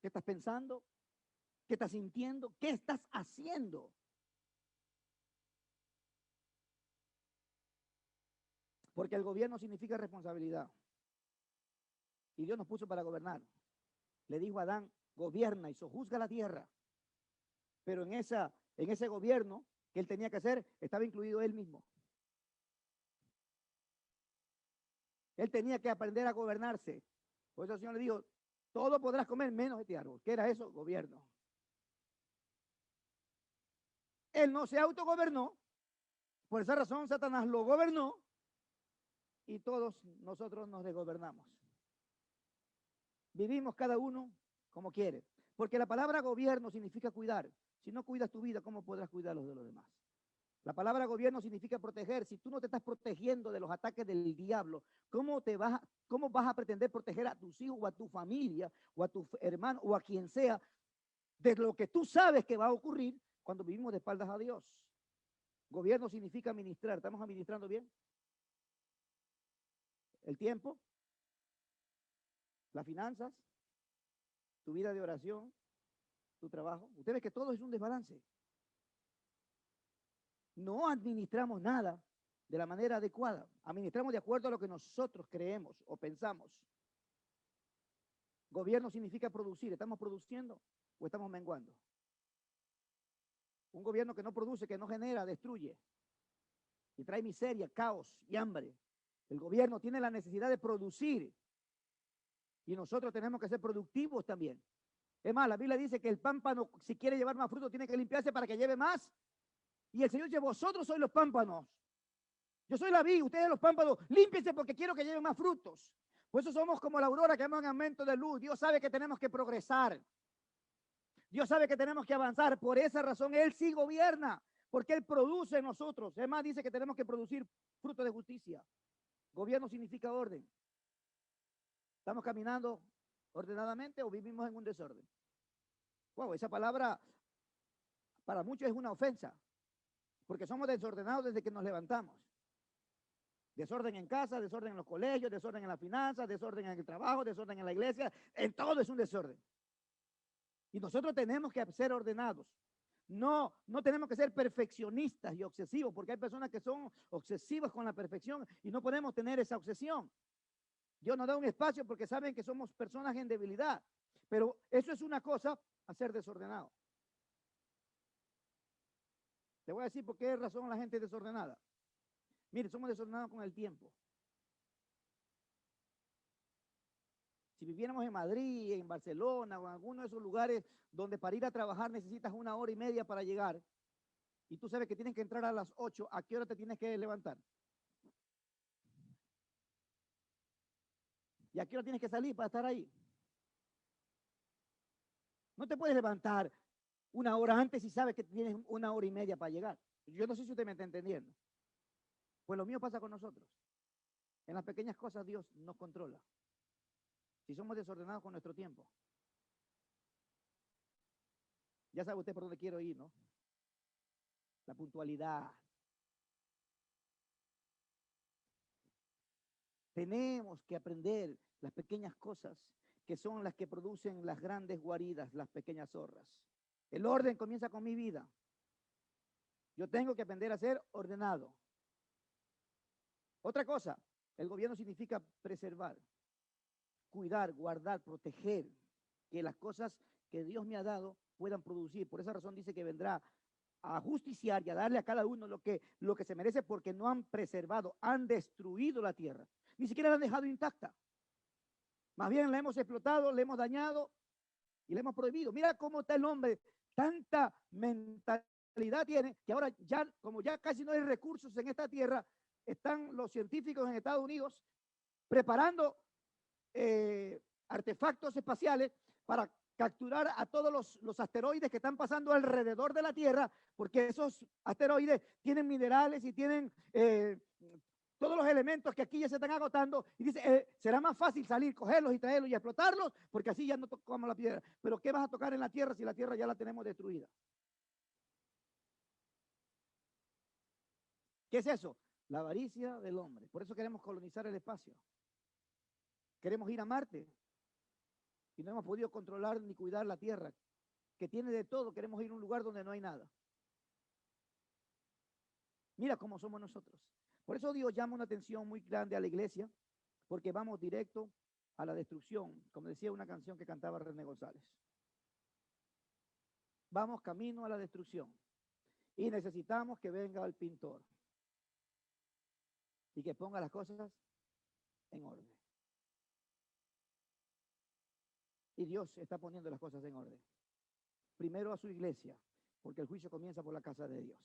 ¿Qué estás pensando? ¿Qué estás sintiendo? ¿Qué estás haciendo? Porque el gobierno significa responsabilidad. Y Dios nos puso para gobernar. Le dijo a Adán, gobierna y sojuzga la tierra. Pero en ese gobierno que él tenía que hacer, estaba incluido él mismo. Él tenía que aprender a gobernarse. Por eso el Señor le dijo, todo podrás comer menos este árbol. ¿Qué era eso? Gobierno. Él no se autogobernó. Por esa razón, Satanás lo gobernó y todos nosotros nos desgobernamos. Vivimos cada uno como quiere. Porque la palabra gobierno significa cuidar. Si no cuidas tu vida, ¿cómo podrás cuidar los de los demás? La palabra gobierno significa proteger. Si tú no te estás protegiendo de los ataques del diablo, ¿cómo vas a pretender proteger a tus hijos o a tu familia o a tu hermano o a quien sea de lo que tú sabes que va a ocurrir cuando vivimos de espaldas a Dios? Gobierno significa administrar. ¿Estamos administrando bien? El tiempo, las finanzas, tu vida de oración, tu trabajo. Usted ve que todo es un desbalance. No administramos nada de la manera adecuada. Administramos de acuerdo a lo que nosotros creemos o pensamos. Gobierno significa producir. ¿Estamos produciendo o estamos menguando? Un gobierno que no produce, que no genera, destruye. Y trae miseria, caos y hambre. El gobierno tiene la necesidad de producir. Y nosotros tenemos que ser productivos también. Es más, la Biblia dice que el pámpano, si quiere llevar más fruto, tiene que limpiarse para que lleve más. Y el Señor dice, vosotros sois los pámpanos. Yo soy la vid, ustedes los pámpanos. Límpiense porque quiero que lleven más frutos. Por eso somos como la aurora que vemos en aumento de luz. Dios sabe que tenemos que progresar. Dios sabe que tenemos que avanzar. Por esa razón Él sí gobierna. Porque Él produce en nosotros. Es más, dice que tenemos que producir fruto de justicia. Gobierno significa orden. ¿Estamos caminando ordenadamente o vivimos en un desorden? Wow, esa palabra para muchos es una ofensa. Porque somos desordenados desde que nos levantamos. Desorden en casa, desorden en los colegios, desorden en las finanzas, desorden en el trabajo, desorden en la iglesia. En todo es un desorden. Y nosotros tenemos que ser ordenados. No tenemos que ser perfeccionistas y obsesivos, porque hay personas que son obsesivas con la perfección y no podemos tener esa obsesión. Dios nos da un espacio porque saben que somos personas en debilidad. Pero eso es una cosa a ser desordenado. Te voy a decir por qué razón la gente es desordenada. Mire, somos desordenados con el tiempo. Si viviéramos en Madrid, en Barcelona o en alguno de esos lugares donde para ir a trabajar necesitas 1 hora y media para llegar y tú sabes que tienes que entrar a las 8, ¿a qué hora te tienes que levantar? ¿Y a qué hora tienes que salir para estar ahí? No te puedes levantar 1 hora antes y sabes que tienes 1 hora y media para llegar. Yo no sé si usted me está entendiendo. Pues lo mío pasa con nosotros. En las pequeñas cosas Dios nos controla. Si somos desordenados con nuestro tiempo. Ya sabe usted por dónde quiero ir, ¿no? La puntualidad. Tenemos que aprender las pequeñas cosas que son las que producen las grandes guaridas, las pequeñas zorras. El orden comienza con mi vida. Yo tengo que aprender a ser ordenado. Otra cosa, el gobierno significa preservar, cuidar, guardar, proteger, que las cosas que Dios me ha dado puedan producir. Por esa razón dice que vendrá a justiciar y a darle a cada uno lo que se merece porque no han preservado, han destruido la tierra. Ni siquiera la han dejado intacta. Más bien la hemos explotado, la hemos dañado y la hemos prohibido. Mira cómo está el hombre, tanta mentalidad realidad tiene que ahora ya, como ya casi no hay recursos en esta tierra, están los científicos en Estados Unidos preparando artefactos espaciales para capturar a todos los asteroides que están pasando alrededor de la Tierra, porque esos asteroides tienen minerales y tienen todos los elementos que aquí ya se están agotando, y dice, será más fácil salir, cogerlos y traerlos y explotarlos, porque así ya no tocamos la piedra. Pero ¿qué vas a tocar en la Tierra si la Tierra ya la tenemos destruida? ¿Qué es eso? La avaricia del hombre. Por eso queremos colonizar el espacio. Queremos ir a Marte y no hemos podido controlar ni cuidar la Tierra, que tiene de todo. Queremos ir a un lugar donde no hay nada. Mira cómo somos nosotros. Por eso Dios llama una atención muy grande a la iglesia, porque vamos directo a la destrucción, como decía una canción que cantaba René González. Vamos camino a la destrucción y necesitamos que venga el pintor y que ponga las cosas en orden. Y Dios está poniendo las cosas en orden. Primero a su iglesia, porque el juicio comienza por la casa de Dios.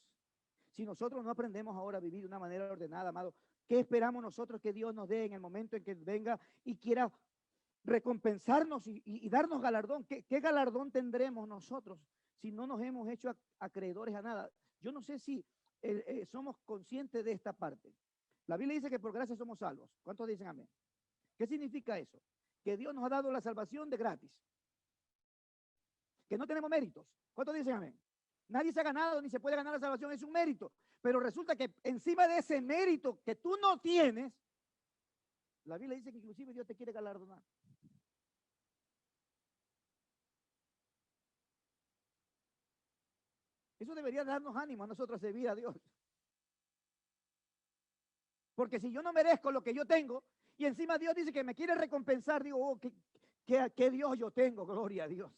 Si nosotros no aprendemos ahora a vivir de una manera ordenada, amado, ¿qué esperamos nosotros que Dios nos dé en el momento en que venga y quiera recompensarnos y darnos galardón? ¿Qué galardón tendremos nosotros si no nos hemos hecho acreedores a nada? Yo no sé si somos conscientes de esta parte. La Biblia dice que por gracia somos salvos. ¿Cuántos dicen amén? ¿Qué significa eso? Que Dios nos ha dado la salvación de gratis. Que no tenemos méritos. ¿Cuántos dicen amén? Nadie se ha ganado ni se puede ganar la salvación, es un mérito. Pero resulta que encima de ese mérito que tú no tienes, la Biblia dice que inclusive Dios te quiere galardonar. Eso debería darnos ánimo a nosotros a servir a Dios. Porque si yo no merezco lo que yo tengo, y encima Dios dice que me quiere recompensar, digo, oh, ¿qué Dios yo tengo? Gloria a Dios.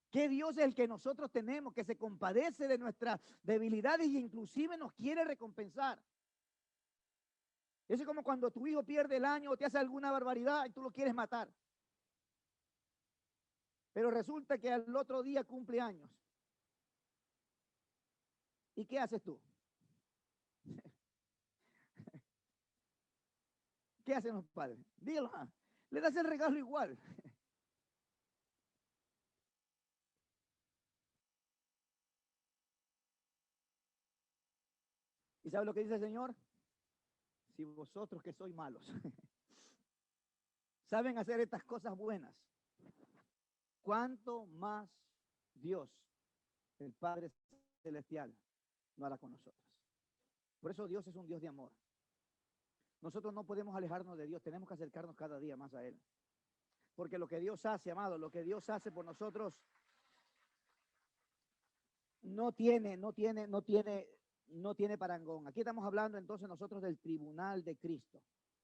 ¿Qué Dios es el que nosotros tenemos, que se compadece de nuestras debilidades y inclusive nos quiere recompensar? Eso es como cuando tu hijo pierde el año o te hace alguna barbaridad y tú lo quieres matar. Pero resulta que al otro día cumple años. ¿Y qué haces tú? ¿Qué hacen los padres? Dígalo, le das el regalo igual. ¿Y sabe lo que dice el Señor? Si vosotros que sois malos saben hacer estas cosas buenas, ¿cuánto más Dios, el Padre Celestial, lo hará con nosotros? Por eso Dios es un Dios de amor. Nosotros no podemos alejarnos de Dios, tenemos que acercarnos cada día más a Él. Porque lo que Dios hace, amado, lo que Dios hace por nosotros no tiene parangón. Aquí estamos hablando entonces nosotros del tribunal de Cristo.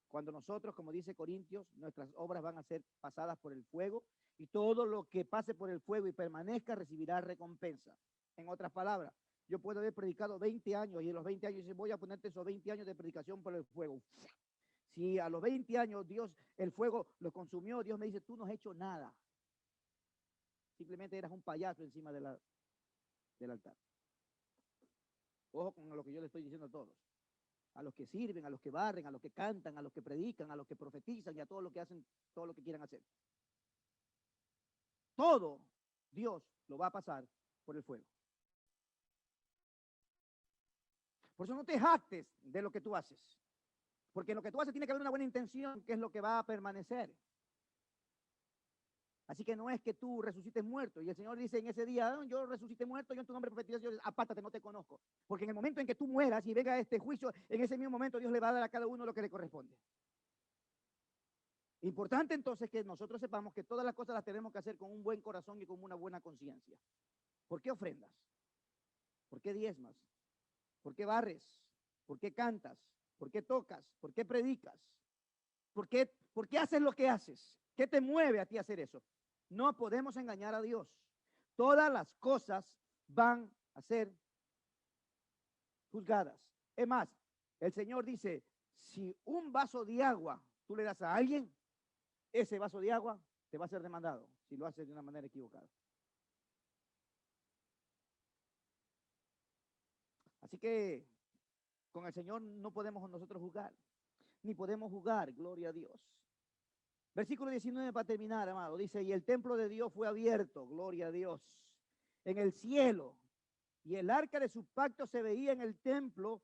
Cuando nosotros, como dice Corintios, nuestras obras van a ser pasadas por el fuego y todo lo que pase por el fuego y permanezca recibirá recompensa. En otras palabras, yo puedo haber predicado 20 años y en los 20 años voy a ponerte esos 20 años de predicación por el fuego. Si a los 20 años Dios, el fuego lo consumió, Dios me dice, tú no has hecho nada. Simplemente eras un payaso encima del altar. Ojo con lo que yo le estoy diciendo a todos. A los que sirven, a los que barren, a los que cantan, a los que predican, a los que profetizan y a todos los que hacen todo lo que quieran hacer. Todo Dios lo va a pasar por el fuego. Por eso no te jactes de lo que tú haces. Porque en lo que tú haces tiene que haber una buena intención, que es lo que va a permanecer. Así que no es que tú resucites muerto. Y el Señor dice en ese día, yo resucité muerto, yo en tu nombre profetizo, yo apártate, no te conozco. Porque en el momento en que tú mueras y venga este juicio, en ese mismo momento Dios le va a dar a cada uno lo que le corresponde. Importante entonces que nosotros sepamos que todas las cosas las tenemos que hacer con un buen corazón y con una buena conciencia. ¿Por qué ofrendas? ¿Por qué diezmas? ¿Por qué barres? ¿Por qué cantas? ¿Por qué tocas? ¿Por qué predicas? ¿Por qué haces lo que haces? ¿Qué te mueve a ti a hacer eso? No podemos engañar a Dios. Todas las cosas van a ser juzgadas. Es más, el Señor dice, si un vaso de agua tú le das a alguien, ese vaso de agua te va a ser demandado si lo haces de una manera equivocada. Así que con el Señor no podemos nosotros jugar, ni podemos jugar, gloria a Dios. Versículo 19 para terminar, amado. Dice, y el templo de Dios fue abierto, gloria a Dios, en el cielo. Y el arca de su pacto se veía en el templo.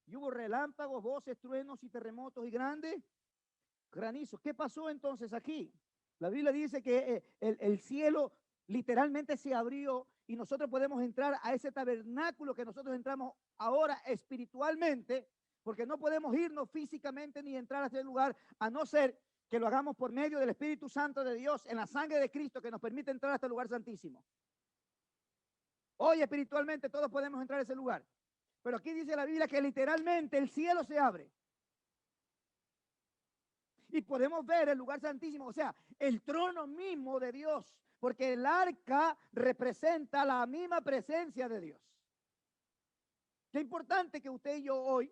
Y hubo relámpagos, voces, truenos y terremotos y grandes granizos. ¿Qué pasó entonces aquí? La Biblia dice que el cielo literalmente se abrió y nosotros podemos entrar a ese tabernáculo que nosotros entramos ahora espiritualmente, porque no podemos irnos físicamente ni entrar a ese lugar, a no ser que lo hagamos por medio del Espíritu Santo de Dios, en la sangre de Cristo, que nos permite entrar a este lugar santísimo. Hoy espiritualmente todos podemos entrar a ese lugar, pero aquí dice la Biblia que literalmente el cielo se abre y podemos ver el lugar santísimo, o sea, el trono mismo de Dios, porque el arca representa la misma presencia de Dios. Qué importante que usted y yo hoy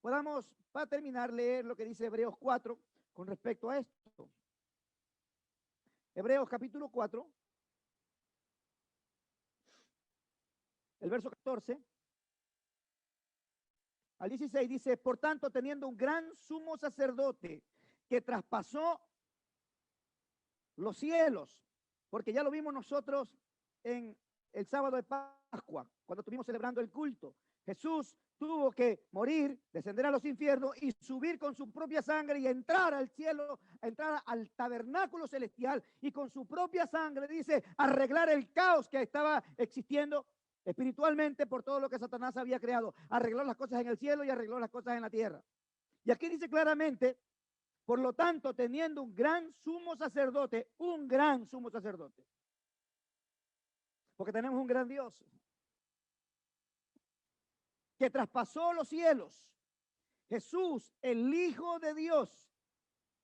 podamos, para terminar, leer lo que dice Hebreos 4 con respecto a esto. Hebreos capítulo 4, el verso 14 al 16 dice, por tanto, teniendo un gran sumo sacerdote que traspasó los cielos, porque ya lo vimos nosotros en el sábado de Pascua, cuando estuvimos celebrando el culto. Jesús tuvo que morir, descender a los infiernos y subir con su propia sangre y entrar al cielo, entrar al tabernáculo celestial y con su propia sangre, dice, arreglar el caos que estaba existiendo espiritualmente por todo lo que Satanás había creado. Arregló las cosas en el cielo y arregló las cosas en la tierra. Y aquí dice claramente, por lo tanto, teniendo un gran sumo sacerdote, porque tenemos un gran Dios, que traspasó los cielos, Jesús, el Hijo de Dios,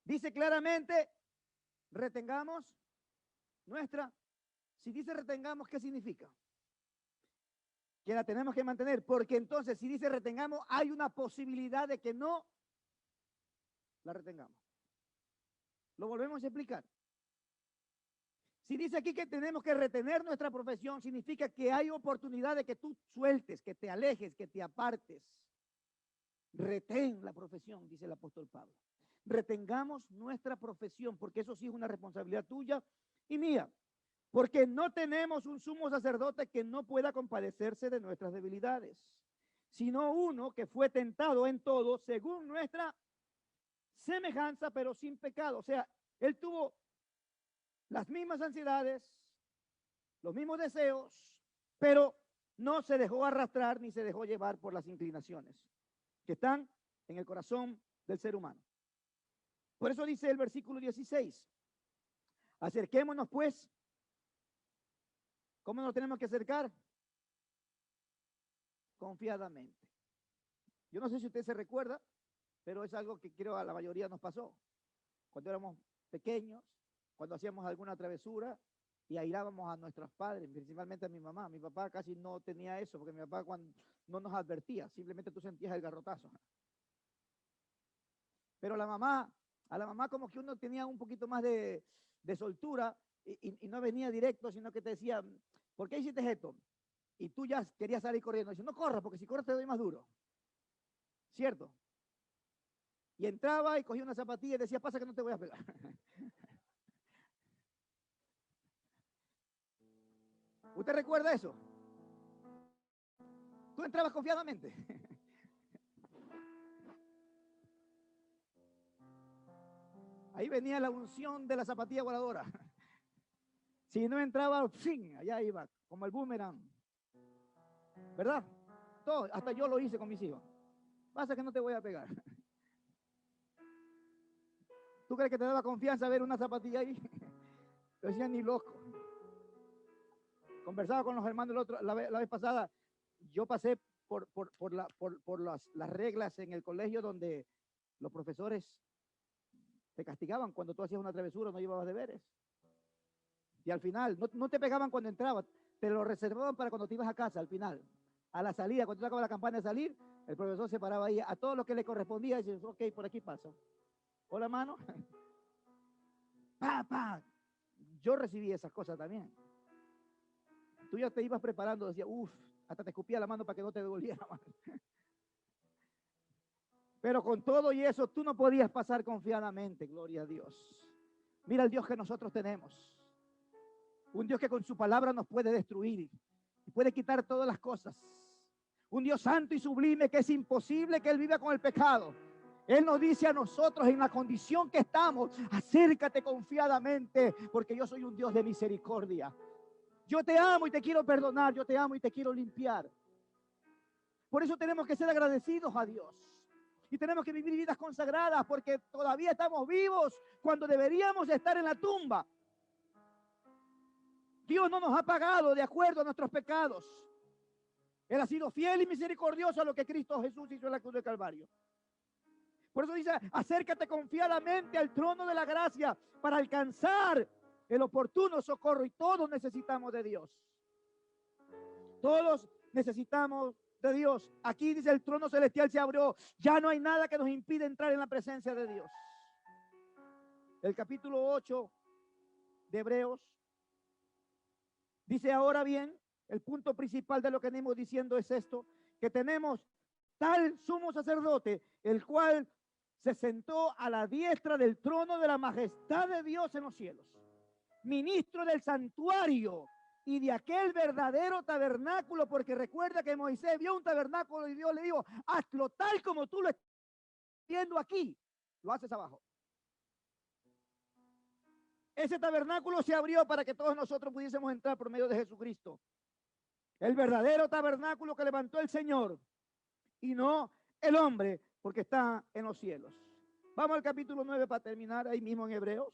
dice claramente, retengamos nuestra, si dice retengamos, ¿qué significa? Que la tenemos que mantener, porque entonces si dice retengamos, hay una posibilidad de que no la retengamos. Lo volvemos a explicar. Si dice aquí que tenemos que retener nuestra profesión, significa que hay oportunidad de que tú sueltes, que te alejes, que te apartes. Retén la profesión, dice el apóstol Pablo. Retengamos nuestra profesión, porque eso sí es una responsabilidad tuya y mía. Porque no tenemos un sumo sacerdote que no pueda compadecerse de nuestras debilidades, sino uno que fue tentado en todo según nuestra semejanza, pero sin pecado. O sea, él tuvo las mismas ansiedades, los mismos deseos, pero no se dejó arrastrar ni se dejó llevar por las inclinaciones que están en el corazón del ser humano. Por eso dice el versículo 16, acerquémonos pues. ¿Cómo nos tenemos que acercar? Confiadamente. Yo no sé si usted se recuerda, pero es algo que creo a la mayoría nos pasó. Cuando éramos pequeños, cuando hacíamos alguna travesura y airábamos a nuestros padres, principalmente a mi mamá. Mi papá casi no tenía eso, porque mi papá cuando no nos advertía, simplemente tú sentías el garrotazo. Pero a la mamá como que uno tenía un poquito más de soltura y no venía directo, sino que te decía, ¿por qué hiciste esto? Y tú ya querías salir corriendo. Dice, no corras, porque si corres te doy más duro. ¿Cierto? Y entraba y cogía una zapatilla y decía, pasa que no te voy a pegar. ¿Usted recuerda eso? Tú entrabas confiadamente. Ahí venía la unción de la zapatilla voladora. Si no entraba, ¡fin! Allá iba, como el boomerang. ¿Verdad? Todo, hasta yo lo hice con mis hijos. Pasa que no te voy a pegar. ¿Tú crees que te daba confianza ver una zapatilla ahí? Lo decían ni loco. Conversaba con los hermanos la vez pasada. Yo pasé por las reglas en el colegio donde los profesores te castigaban cuando tú hacías una travesura, no llevabas deberes. Y al final, no te pegaban cuando entrabas, te lo reservaban para cuando te ibas a casa, al final. A la salida, cuando tú acabas la campaña de salir, el profesor se paraba ahí a todo lo que le correspondía y dice, ok, por aquí pasa. Hola, mano. Pa. Yo recibí esas cosas también. tú ya te ibas preparando, decía, uff, hasta te escupía la mano para que no te devolviera. Pero con todo y eso, tú no podías pasar confiadamente, gloria a Dios. Mira el Dios que nosotros tenemos. Un Dios que con su palabra nos puede destruir y puede quitar todas las cosas. Un Dios santo y sublime que es imposible que Él viva con el pecado. Él nos dice a nosotros en la condición que estamos, acércate confiadamente porque yo soy un Dios de misericordia. Yo te amo y te quiero perdonar, yo te amo y te quiero limpiar. Por eso tenemos que ser agradecidos a Dios. Y tenemos que vivir vidas consagradas porque todavía estamos vivos cuando deberíamos estar en la tumba. Dios no nos ha pagado de acuerdo a nuestros pecados. Él ha sido fiel y misericordioso a lo que Cristo Jesús hizo en la cruz del Calvario. Por eso dice, acércate confiadamente al trono de la gracia para alcanzar el oportuno socorro. Y todos necesitamos de Dios. Todos necesitamos de Dios. Aquí dice el trono celestial se abrió. Ya no hay nada que nos impida entrar en la presencia de Dios. El capítulo 8 de Hebreos dice, ahora bien, el punto principal de lo que venimos diciendo es esto, que tenemos tal sumo sacerdote, el cual se sentó a la diestra del trono de la majestad de Dios en los cielos, ministro del santuario y de aquel verdadero tabernáculo, porque recuerda que Moisés vio un tabernáculo y Dios le dijo, hazlo tal como tú lo estás viendo aquí, lo haces abajo. Ese tabernáculo se abrió para que todos nosotros pudiésemos entrar por medio de Jesucristo. El verdadero tabernáculo que levantó el Señor y no el hombre, porque está en los cielos. Vamos al capítulo 9 para terminar ahí mismo en Hebreos.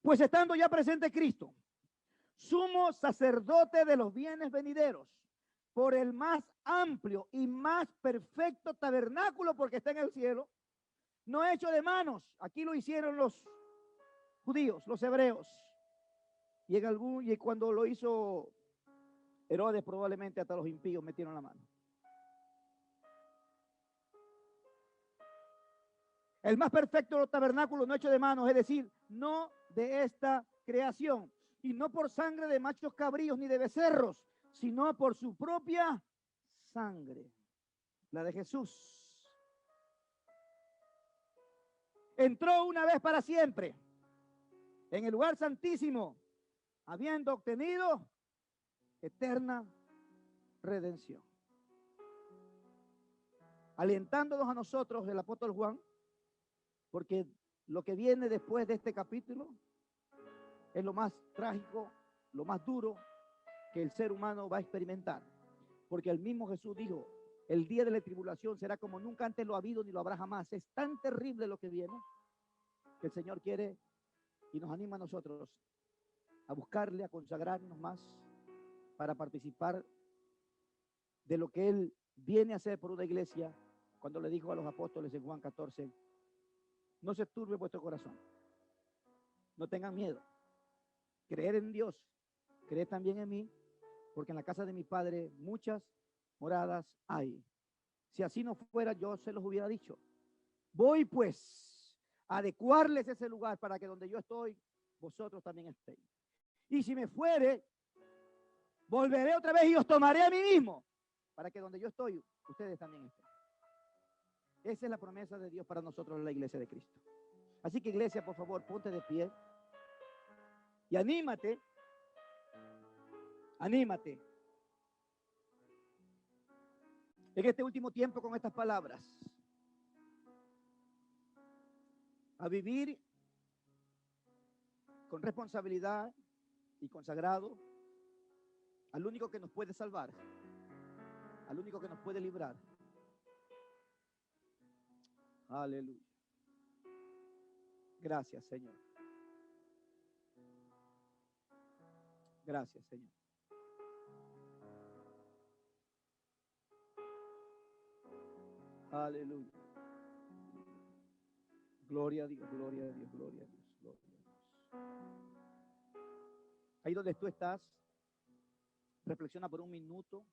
Pues estando ya presente Cristo, sumo sacerdote de los bienes venideros, por el más amplio y más perfecto tabernáculo, porque está en el cielo, no hecho de manos. Aquí lo hicieron los judíos, los hebreos. Y cuando lo hizo Herodes, probablemente hasta los impíos metieron la mano. El más perfecto tabernáculo no hecho de manos, es decir, no de esta creación, y no por sangre de machos cabríos ni de becerros, sino por su propia sangre, la de Jesús. Entró una vez para siempre en el lugar santísimo, habiendo obtenido eterna redención. Alentándonos a nosotros, el apóstol Juan, porque lo que viene después de este capítulo es lo más trágico, lo más duro que el ser humano va a experimentar. Porque el mismo Jesús dijo, el día de la tribulación será como nunca antes lo ha habido ni lo habrá jamás. Es tan terrible lo que viene que el Señor quiere y nos anima a nosotros a buscarle, a consagrarnos más para participar de lo que Él viene a hacer por una iglesia cuando le dijo a los apóstoles en Juan 14, no se turbe vuestro corazón, no tengan miedo, creer en Dios, creer también en mí, porque en la casa de mi Padre muchas moradas hay. Si así no fuera, yo se los hubiera dicho. Voy pues a adecuarles ese lugar para que donde yo estoy, vosotros también estéis. Y si me fuere, volveré otra vez y os tomaré a mí mismo, para que donde yo estoy, ustedes también estén. Esa es la promesa de Dios para nosotros en la iglesia de Cristo. Así que iglesia, por favor, ponte de pie y anímate, anímate en este último tiempo con estas palabras, a vivir con responsabilidad y consagrado al único que nos puede salvar, al único que nos puede librar. Aleluya. Gracias, Señor. Gracias, Señor. Aleluya. Gloria a Dios, gloria a Dios, gloria a Dios, gloria a Dios. Ahí donde tú estás, reflexiona por un minuto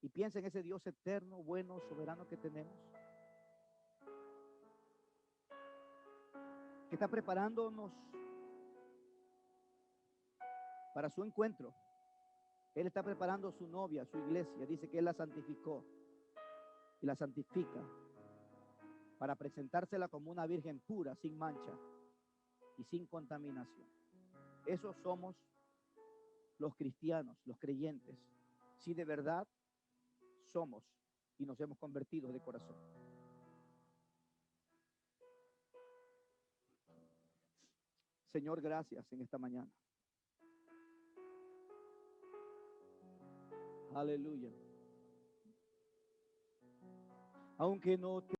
y piensa en ese Dios eterno, bueno, soberano que tenemos. que está preparándonos para su encuentro. Él está preparando su novia, su iglesia. Dice que Él la santificó y la santifica para presentársela como una virgen pura, sin mancha y sin contaminación. Esos somos los cristianos, los creyentes, si de verdad somos y nos hemos convertido de corazón. Señor, gracias en esta mañana. Aleluya. Aunque no te